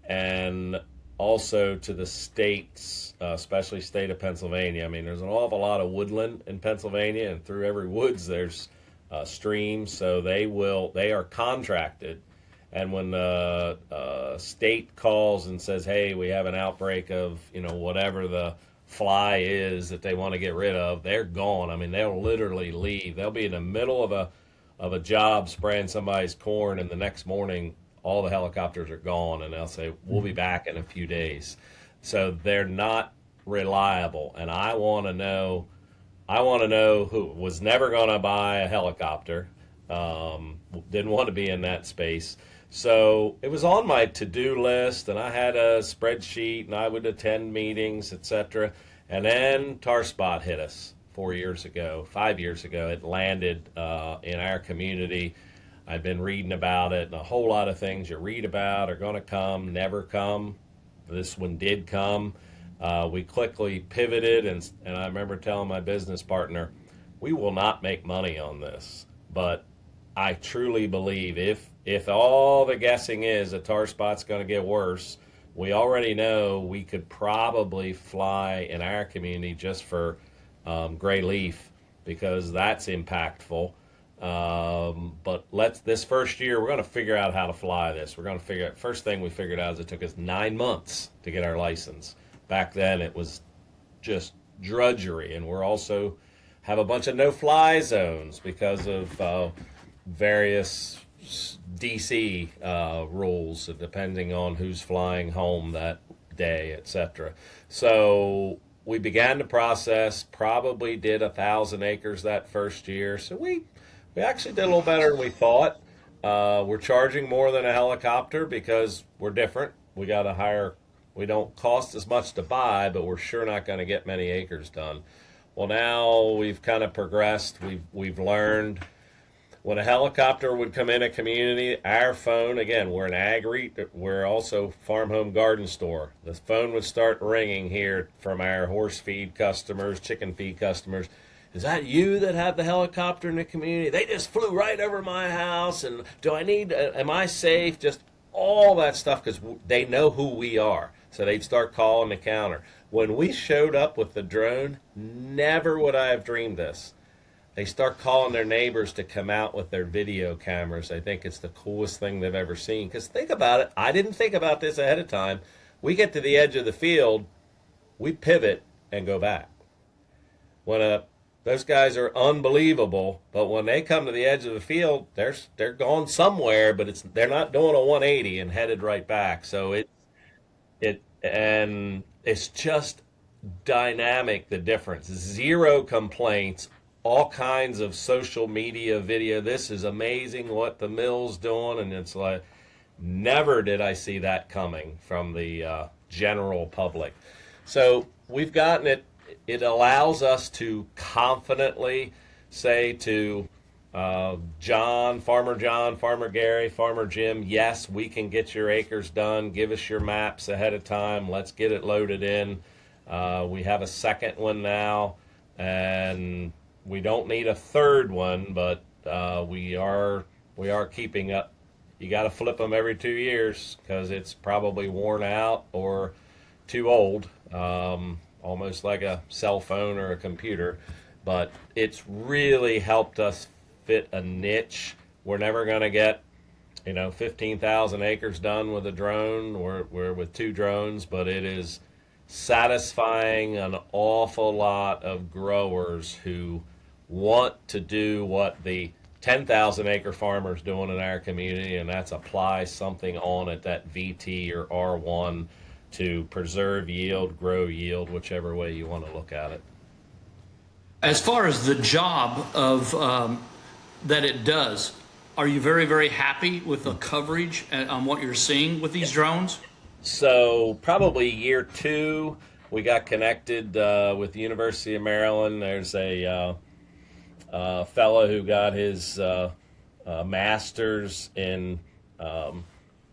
and also to the states, especially state of Pennsylvania. I mean, there's an awful lot of woodland in Pennsylvania, and through every woods there's streams, so they are contracted. And when the state calls and says, hey, we have an outbreak of, whatever the fly is that they want to get rid of, they're gone. I mean, they'll literally leave. They'll be in the middle of a job spraying somebody's corn, and the next morning all the helicopters are gone, and they'll say, we'll be back in a few days. So they're not reliable. And I want to know who was never going to buy a helicopter, didn't want to be in that space. So it was on my to-do list, and I had a spreadsheet, and I would attend meetings, etc. And then tar spot hit us 5 years ago. It landed in our community. I've been reading about it, and a whole lot of things you read about are going to come, never come. This one did come. We quickly pivoted, and I remember telling my business partner, we will not make money on this, but I truly believe if all the guessing is the tar spot's going to get worse, we already know we could probably fly in our community just for gray leaf, because that's impactful. But this first year, we're going to figure out how to fly this. We're going to figure out, first thing we figured out is it took us 9 months to get our license. Back then it was just drudgery, and we're also have a bunch of no-fly zones because of various DC rules, depending on who's flying home that day, etc. So we began the process, probably did 1,000 acres that first year. So we actually did a little better than we thought. We're charging more than a helicopter because we're different. We got to hire. We don't cost as much to buy, but we're sure not going to get many acres done. Well, now we've kind of progressed. We've learned when a helicopter would come in a community, our phone, again, we're an we're also farm home garden store. The phone would start ringing here from our horse feed customers, chicken feed customers. Is that you that have the helicopter in the community? They just flew right over my house, and am I safe? Just all that stuff, because they know who we are. So they'd start calling the counter. When we showed up with the drone, never would I have dreamed this. They start calling their neighbors to come out with their video cameras. I think it's the coolest thing they've ever seen. Because think about it. I didn't think about this ahead of time. We get to the edge of the field, we pivot and go back. Those guys are unbelievable, but when they come to the edge of the field, they're going somewhere, but they're not doing a 180 and headed right back. So it's just dynamic, the difference. Zero complaints, all kinds of social media video. This is amazing what the mill's doing, and it's like, never did I see that coming from the general public. So we've gotten it. It allows us to confidently say to Farmer John, Farmer Gary, Farmer Jim, yes, we can get your acres done. Give us your maps ahead of time. Let's get it loaded in. We have a second one now, and we don't need a third one, but we are keeping up. You got to flip them every 2 years because it's probably worn out or too old. Almost like a cell phone or a computer, but it's really helped us fit a niche. We're never going to get, 15,000 acres done with a drone. We're with 2 drones, but it is satisfying an awful lot of growers who want to do what the 10,000 acre farmer's doing in our community, and that's apply something on it, that VT or R1, to preserve yield, grow yield, whichever way you want to look at it. As far as the job of that it does, are you very, very happy with the coverage on what you're seeing with these drones? So probably year 2, we got connected with the University of Maryland. There's a fellow who got his master's in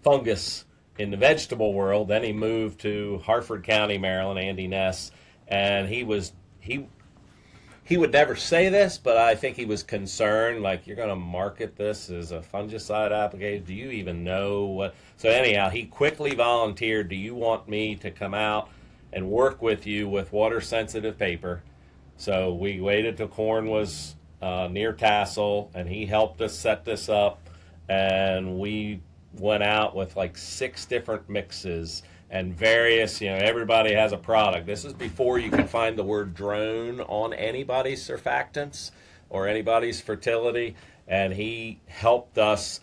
fungus in the vegetable world. Then he moved to Harford County, Maryland, Andy Ness, and he would never say this, but I think he was concerned, like, you're going to market this as a fungicide application? Do you even know what? So anyhow, he quickly volunteered, do you want me to come out and work with you with water-sensitive paper? So we waited till corn was near tassel, and he helped us set this up, and we went out with like 6 different mixes and various, everybody has a product. This is before you could find the word drone on anybody's surfactants or anybody's fertility, and he helped us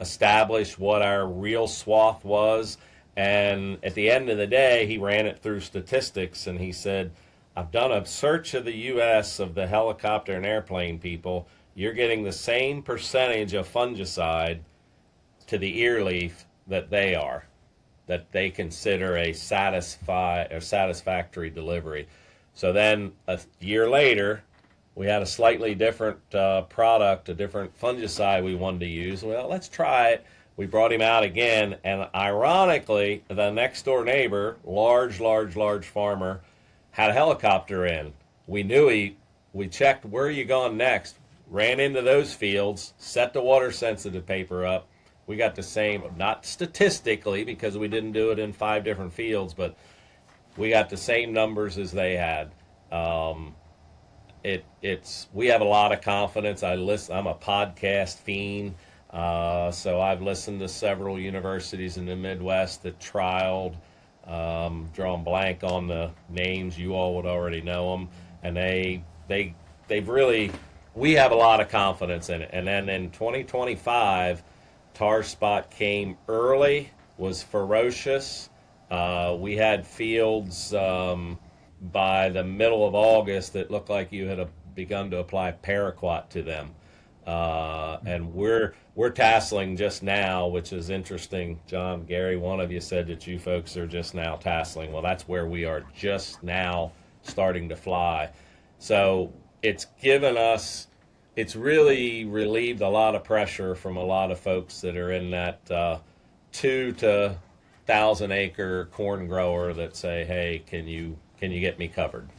establish what our real swath was. And at the end of the day, he ran it through statistics, and he said, I've done a search of the U.S. of the helicopter and airplane people. You're getting the same percentage of fungicide to the ear leaf that they are, that they consider a satisfactory delivery. So then a year later, we had a slightly different product, a different fungicide we wanted to use. Well, let's try it. We brought him out again, and ironically, the next door neighbor, large farmer, had a helicopter in. We knew we checked, where are you going next? Ran into those fields, set the water sensitive paper up. We got the same, not statistically because we didn't do it in 5 different fields, but we got the same numbers as they had. We have a lot of confidence. I'm a podcast fiend, so I've listened to several universities in the Midwest that trialed. Drawing blank on the names, you all would already know them, and they've really, we have a lot of confidence in it. And then in 2025, tar spot came early, was ferocious. We had fields by the middle of August that looked like you had begun to apply paraquat to them. And we're tasseling just now, which is interesting. John, Gary, one of you said that you folks are just now tasseling. Well, that's where we are just now starting to fly. So it's really relieved a lot of pressure from a lot of folks that are in that 2 to 1,000 acre corn grower that say, hey, can you get me covered?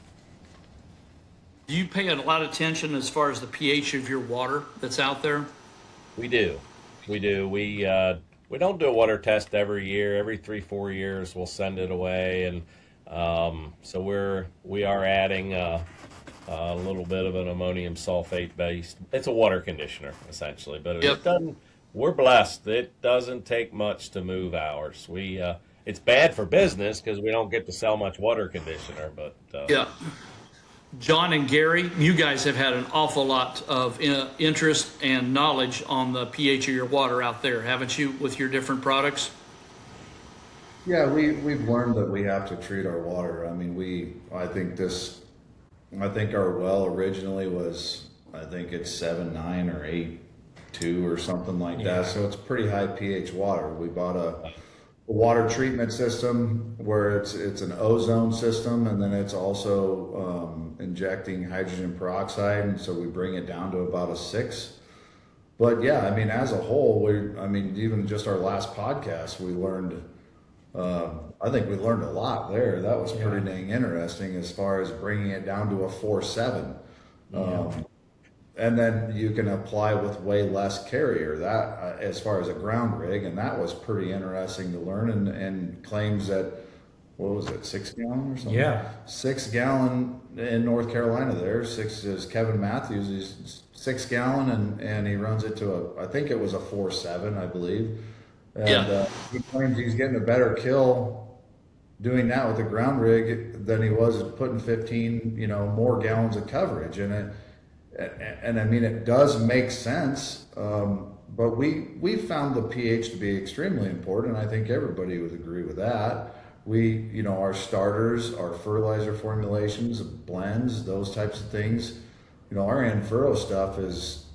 Do you pay a lot of attention as far as the pH of your water that's out there? We do. We don't do a water test every year. Every 3-4 years, we'll send it away, and so we are adding a little bit of an ammonium sulfate based. It's a water conditioner essentially, but Yep. it doesn't. We're blessed. It doesn't take much to move ours. It's bad for business because we don't get to sell much water conditioner, but Yeah. John and Gary, you guys have had an awful lot of interest and knowledge on the pH of your water out there, haven't you, with your different products? Yeah, we've learned that we have to treat our water. I mean, I think our well originally was, I think it's 7.9 or 8.2 or something like that. So it's pretty high pH water. We bought a water treatment system where it's an ozone system, and then it's also injecting hydrogen peroxide, and so we bring it down to about a 6. But yeah, I mean, as a whole, even just our last podcast, we learned. I think we learned a lot there. That was pretty dang interesting as far as bringing it down to a 4.7. And then you can apply with way less carrier that as far as a ground rig, and that was pretty interesting to learn. And claims that, what was it, 6 gallon or something? Yeah. 6 gallon in North Carolina there. 6 is Kevin Matthews. He's 6 gallon, and he runs it to I think it was a 4.7, I believe. And he claims he's getting a better kill doing that with a ground rig than he was putting 15, more gallons of coverage in it. And I mean, it does make sense, but we found the pH to be extremely important. I think everybody would agree with that. Our starters, our fertilizer formulations, blends, those types of things, our in-furrow stuff is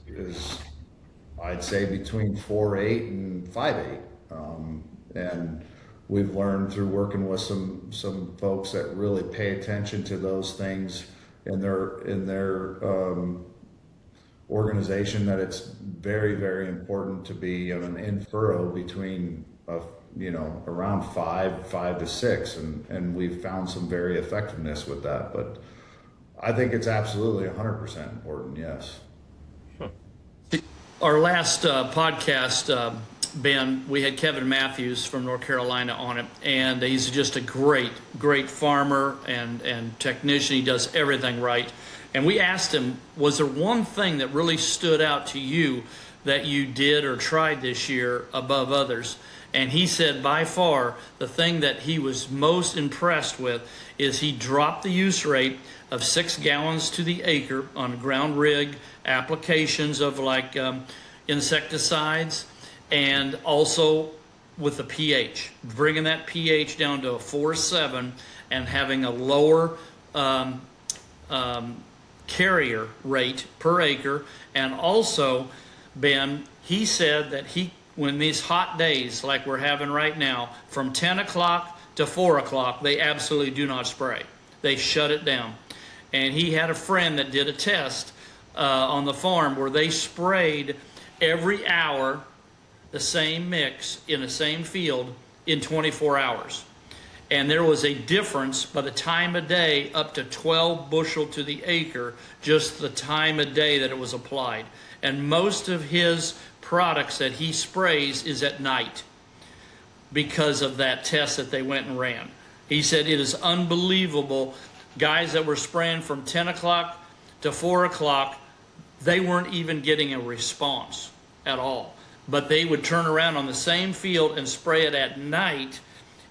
I'd say between 4.8 and 5.8. And we've learned through working with some folks that really pay attention to those things in their organization, that it's very, very important to be in furrow between around 5 to 6, and we've found some very effectiveness with that. But I think it's absolutely 100% important. Yes. Our last podcast, Ben, we had Kevin Matthews from North Carolina on it, and he's just a great farmer and technician. He does everything right. And we asked him, was there one thing that really stood out to you that you did or tried this year above others? And he said by far the thing that he was most impressed with is he dropped the use rate of 6 gallons to the acre on ground rig applications of like insecticides, and also with the pH, bringing that pH down to a 4.7 and having a lower carrier rate per acre. And also, Ben, he said that when these hot days like we're having right now, from 10 o'clock to 4 o'clock, they absolutely do not spray. They shut it down. And he had a friend that did a test on the farm where they sprayed every hour the same mix in the same field in 24 hours. And there was a difference by the time of day up to 12 bushel to the acre, just the time of day that it was applied. And most of his products that he sprays is at night because of that test that they went and ran. He said it is unbelievable. Guys that were spraying from 10 o'clock to 4 o'clock, they weren't even getting a response at all. But they would turn around on the same field and spray it at night,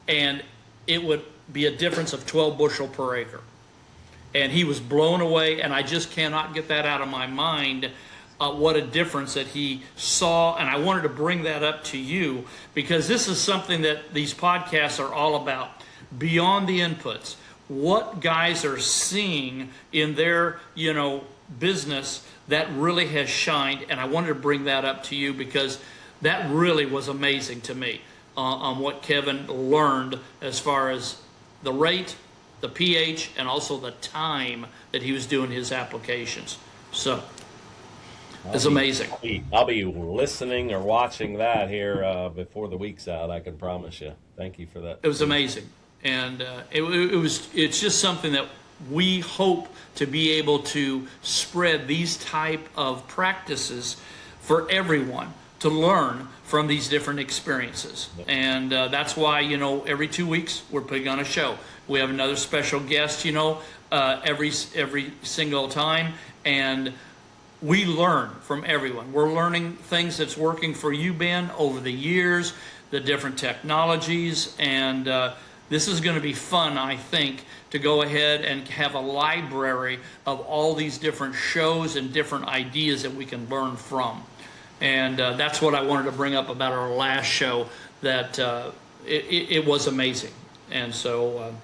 and it would be a difference of 12 bushel per acre. And he was blown away, and I just cannot get that out of my mind, what a difference that he saw. And I wanted to bring that up to you because this is something that these podcasts are all about, beyond the inputs. What guys are seeing in their, business that really has shined, and I wanted to bring that up to you because that really was amazing to me on what Kevin learned as far as the rate, the pH, and also the time that he was doing his applications. So it's amazing. I'll be listening or watching that here before the week's out, I can promise you. Thank you for that. It was amazing. And it's just something that we hope to be able to spread these type of practices for everyone to learn from these different experiences. And that's why, every 2 weeks we're putting on a show. We have another special guest, every single time. And we learn from everyone. We're learning things that's working for you, Ben, over the years, the different technologies, and this is going to be fun, I think, to go ahead and have a library of all these different shows and different ideas that we can learn from. And that's what I wanted to bring up about our last show, that it was amazing. And so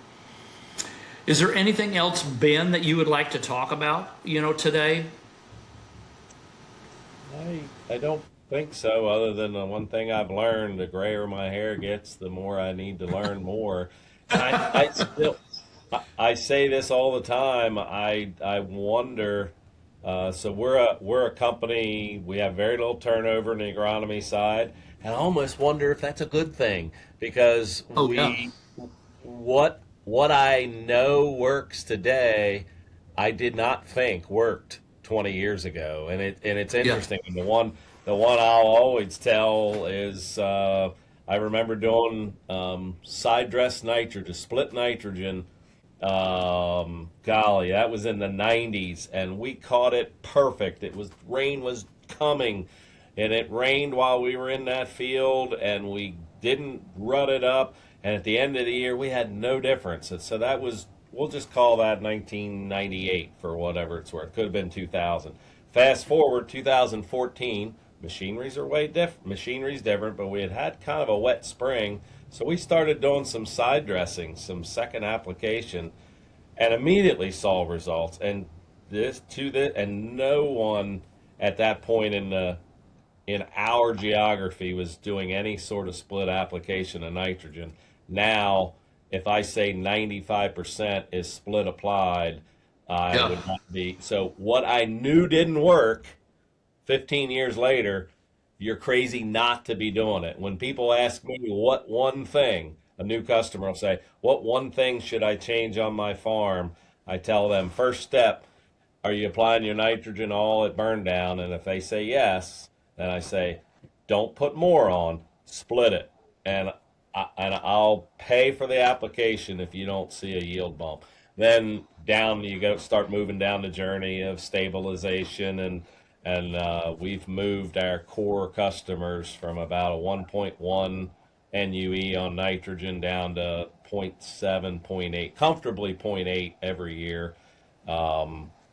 is there anything else, Ben, that you would like to talk about, today? I don't think so, other than the one thing I've learned: the grayer my hair gets, the more I need to learn more. I say this all the time. I wonder. So we're a company. We have very little turnover in the agronomy side, and I almost wonder if that's a good thing because what I know works today, I did not think worked 20 years ago, and it's interesting. The one I'll always tell is I remember doing side dress nitrogen, split nitrogen. Golly, that was in the 90s, and we caught it perfect. Rain was coming, and it rained while we were in that field, and we didn't rut it up. And at the end of the year, we had no difference. And so that was, we'll just call that 1998 for whatever it's worth. Could have been 2000. Fast forward 2014, machinery's different, but we had kind of a wet spring. So we started doing some side dressing, some second application, and immediately saw results. And no one at that point in our geography was doing any sort of split application of nitrogen. Now, if I say 95% is split applied, I Yeah. would not be. So what I knew didn't work 15 years later, you're crazy not to be doing it. When people ask me what one thing, a new customer will say, what one thing should I change on my farm? I tell them, first step, are you applying your nitrogen all at burn down? And if they say yes, then I say, don't put more on, split it. And I'll pay for the application if you don't see a yield bump. Then down you go, start moving down the journey of stabilization, and we've moved our core customers from about a 1.1 NUE on nitrogen down to zero point 0.7, zero point 0.8, comfortably zero point 0.8 every year.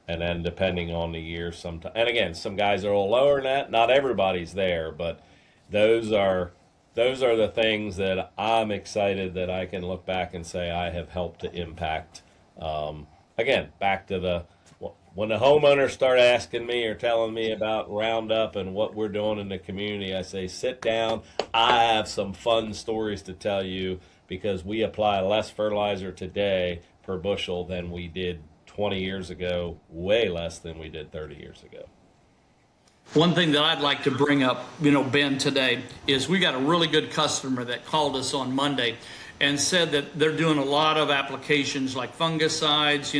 And then depending on the year, sometimes, and again, some guys are a little lower than that. Not everybody's there, but those are the things that I'm excited that I can look back and say I have helped to impact. Again, back to when the homeowners start asking me or telling me about Roundup and what we're doing in the community, I say, sit down. I have some fun stories to tell you because we apply less fertilizer today per bushel than we did 20 years ago, way less than we did 30 years ago. One thing that I'd like to bring up, Ben, today is we got a really good customer that called us on Monday and said that they're doing a lot of applications like fungicides,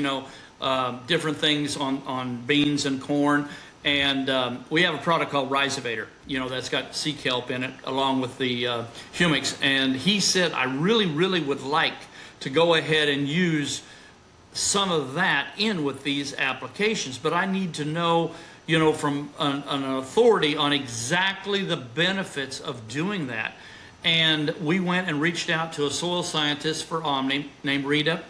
different things on beans and corn. And we have a product called Rhizovator, that's got sea kelp in it along with the humics. And he said, I really, really would like to go ahead and use some of that in with these applications, but I need to know, from an authority on exactly the benefits of doing that. And we went and reached out to a soil scientist for Omni named Rita,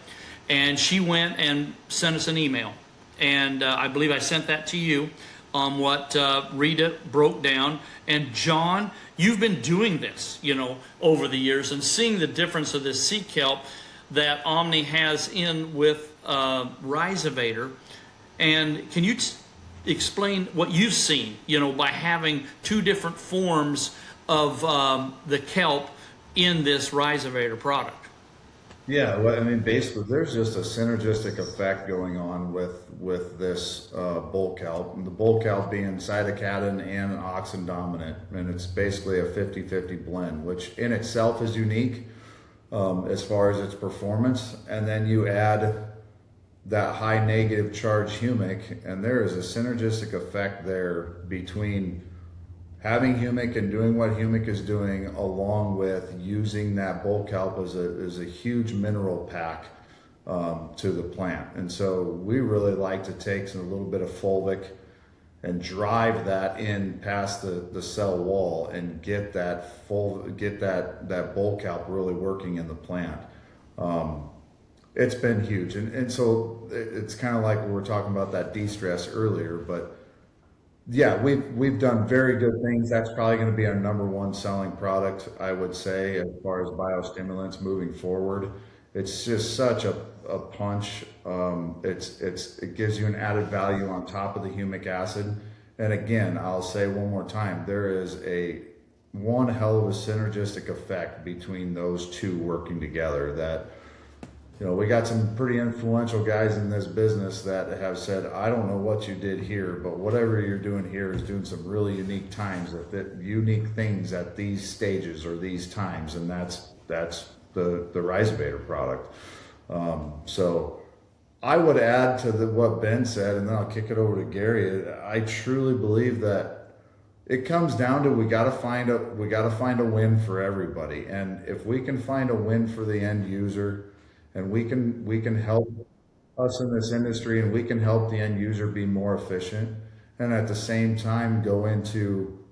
and she went and sent us an email. And I believe I sent that to you on what Rita broke down. And Jon, you've been doing this, over the years and seeing the difference of this sea kelp that Omni has in with Rhizovator. And can you explain what you've seen, by having two different forms of the kelp in this Rhizovator product? Yeah, well, I mean, basically, there's just a synergistic effect going on with this bull kelp, and the bull kelp being cytokinin and auxin dominant, and it's basically a 50-50 blend, which in itself is unique as far as its performance. And then you add that high negative charge humic, and there is a synergistic effect there between having humic and doing what humic is doing, along with using that bull kelp as a huge mineral pack to the plant. And so we really like to take a little bit of fulvic and drive that in past the cell wall and get that bull kelp really working in the plant. It's been huge, and so it's kind of like we were talking about that de-stress earlier, but yeah, we've done very good things. That's probably going to be our number one selling product, I would say, as far as biostimulants moving forward. It's just such a punch. It gives you an added value on top of the humic acid. And again, I'll say one more time, there is one hell of a synergistic effect between those two working together that, we got some pretty influential guys in this business that have said, I don't know what you did here, but whatever you're doing here is doing some really unique unique things at these stages or these times. And that's the Rhizovator product. So I would add to what Ben said, and then I'll kick it over to Gerry. I truly believe that it comes down to we got to find a win for everybody. And if we can find a win for the end user, and we can help us in this industry, and we can help the end user be more efficient, and at the same time go into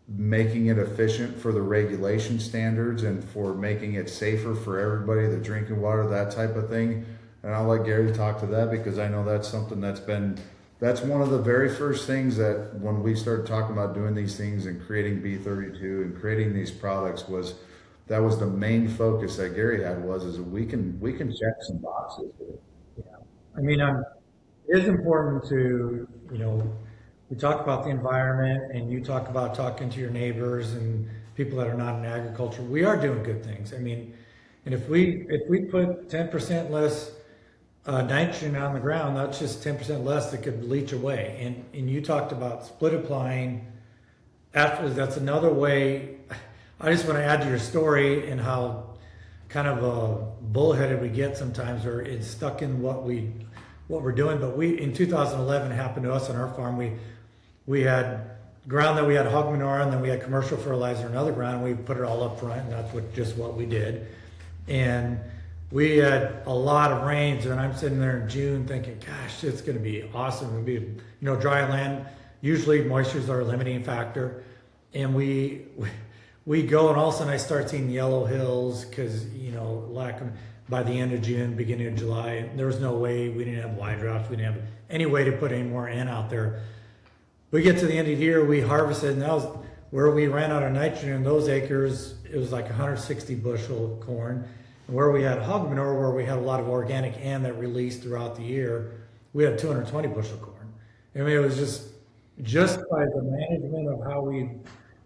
making it efficient for the regulation standards and for making it safer for everybody, the drinking water, that type of thing. And I'll let Gerry talk to that, because I know that's something that's one of the very first things that when we started talking about doing these things and creating B32 and creating these products was the main focus that Gerry had is we can check some boxes. Yeah. I mean, it is important to, we talk about the environment, and you talk about talking to your neighbors and people that are not in agriculture, we are doing good things. I mean, and if we put 10% less nitrogen on the ground, that's just 10% less that could leach away. And you talked about split applying. After that's another way. I just want to add to your story and how kind of bullheaded we get sometimes, or it's stuck in what we're doing. But we in 2011 happened to us on our farm. We had ground that we had hog manure, and then we had commercial fertilizer in another ground, and we put it all up front, and that's just what we did. And we had a lot of rains, and I'm sitting there in June thinking, gosh, it's going to be awesome. It'll be, dry land. Usually moisture is our limiting factor. And we go, and all of a sudden I start seeing yellow hills because, by the end of June, beginning of July, there was no way. We didn't have wide drops. We didn't have any way to put any more N out there. We get to the end of the year, we harvested, and that was where we ran out of nitrogen in those acres. It was like 160 bushel corn. And where we had hog manure, where we had a lot of organic N that released throughout the year, we had 220 bushel corn. I mean, it was just by the management of how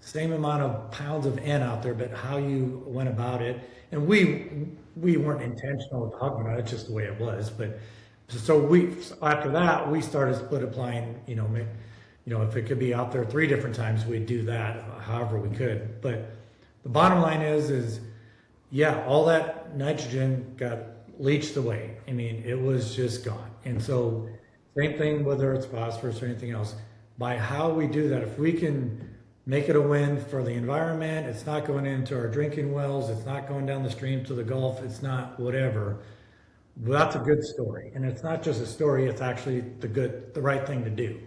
same amount of pounds of N out there, but how you went about it. And we weren't intentional with hog manure, it's just the way it was. But so after that, we started split applying, if it could be out there 3 different times, we'd do that however we could. But the bottom line is all that nitrogen got leached away. I mean, it was just gone. And so same thing, whether it's phosphorus or anything else, by how we do that, if we can make it a win for the environment, it's not going into our drinking wells, it's not going down the stream to the Gulf, it's not whatever, well, that's a good story. And it's not just a story, it's actually the right thing to do.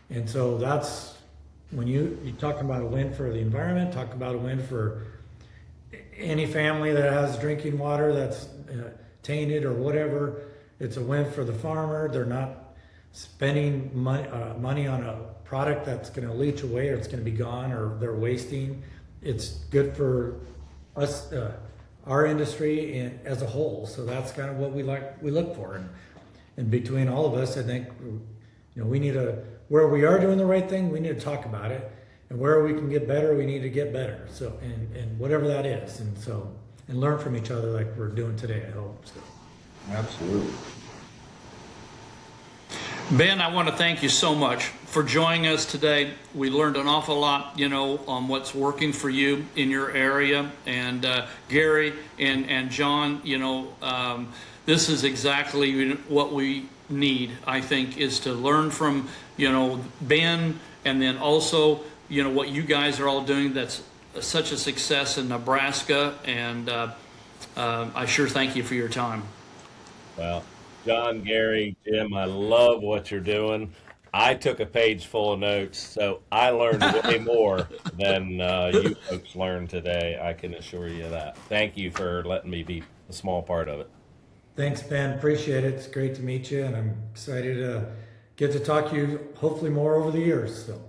And so that's when you talk about a win for the environment, talk about a win for any family that has drinking water that's tainted or whatever. It's a win for the farmer. They're not spending money on a product that's going to leach away, or it's going to be gone, or they're wasting. It's good for us, our industry, and as a whole. So that's kind of what we look for. And between all of us, I think we need where we are doing the right thing, we need to talk about it, and where we can get better, we need to get better. So and whatever that is, and learn from each other like we're doing today, I hope. So. Absolutely. Ben, I want to thank you so much for joining us today. We learned an awful lot, on what's working for you in your area. And Gerry and Jon, this is exactly what we need, I think, is to learn from, Ben, and then also, what you guys are all doing that's such a success in Nebraska. And I sure thank you for your time. Well, Jon, Gerry, Jim, I love what you're doing. I took a page full of notes, so I learned way more than you folks learned today. I can assure you that. Thank you for letting me be a small part of it. Thanks, Ben. Appreciate it. It's great to meet you, and I'm excited to get to talk to you hopefully more over the years. So.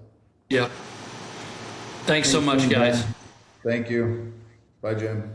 Yeah. Thanks so much, guys. Thank you. Bye, Jim.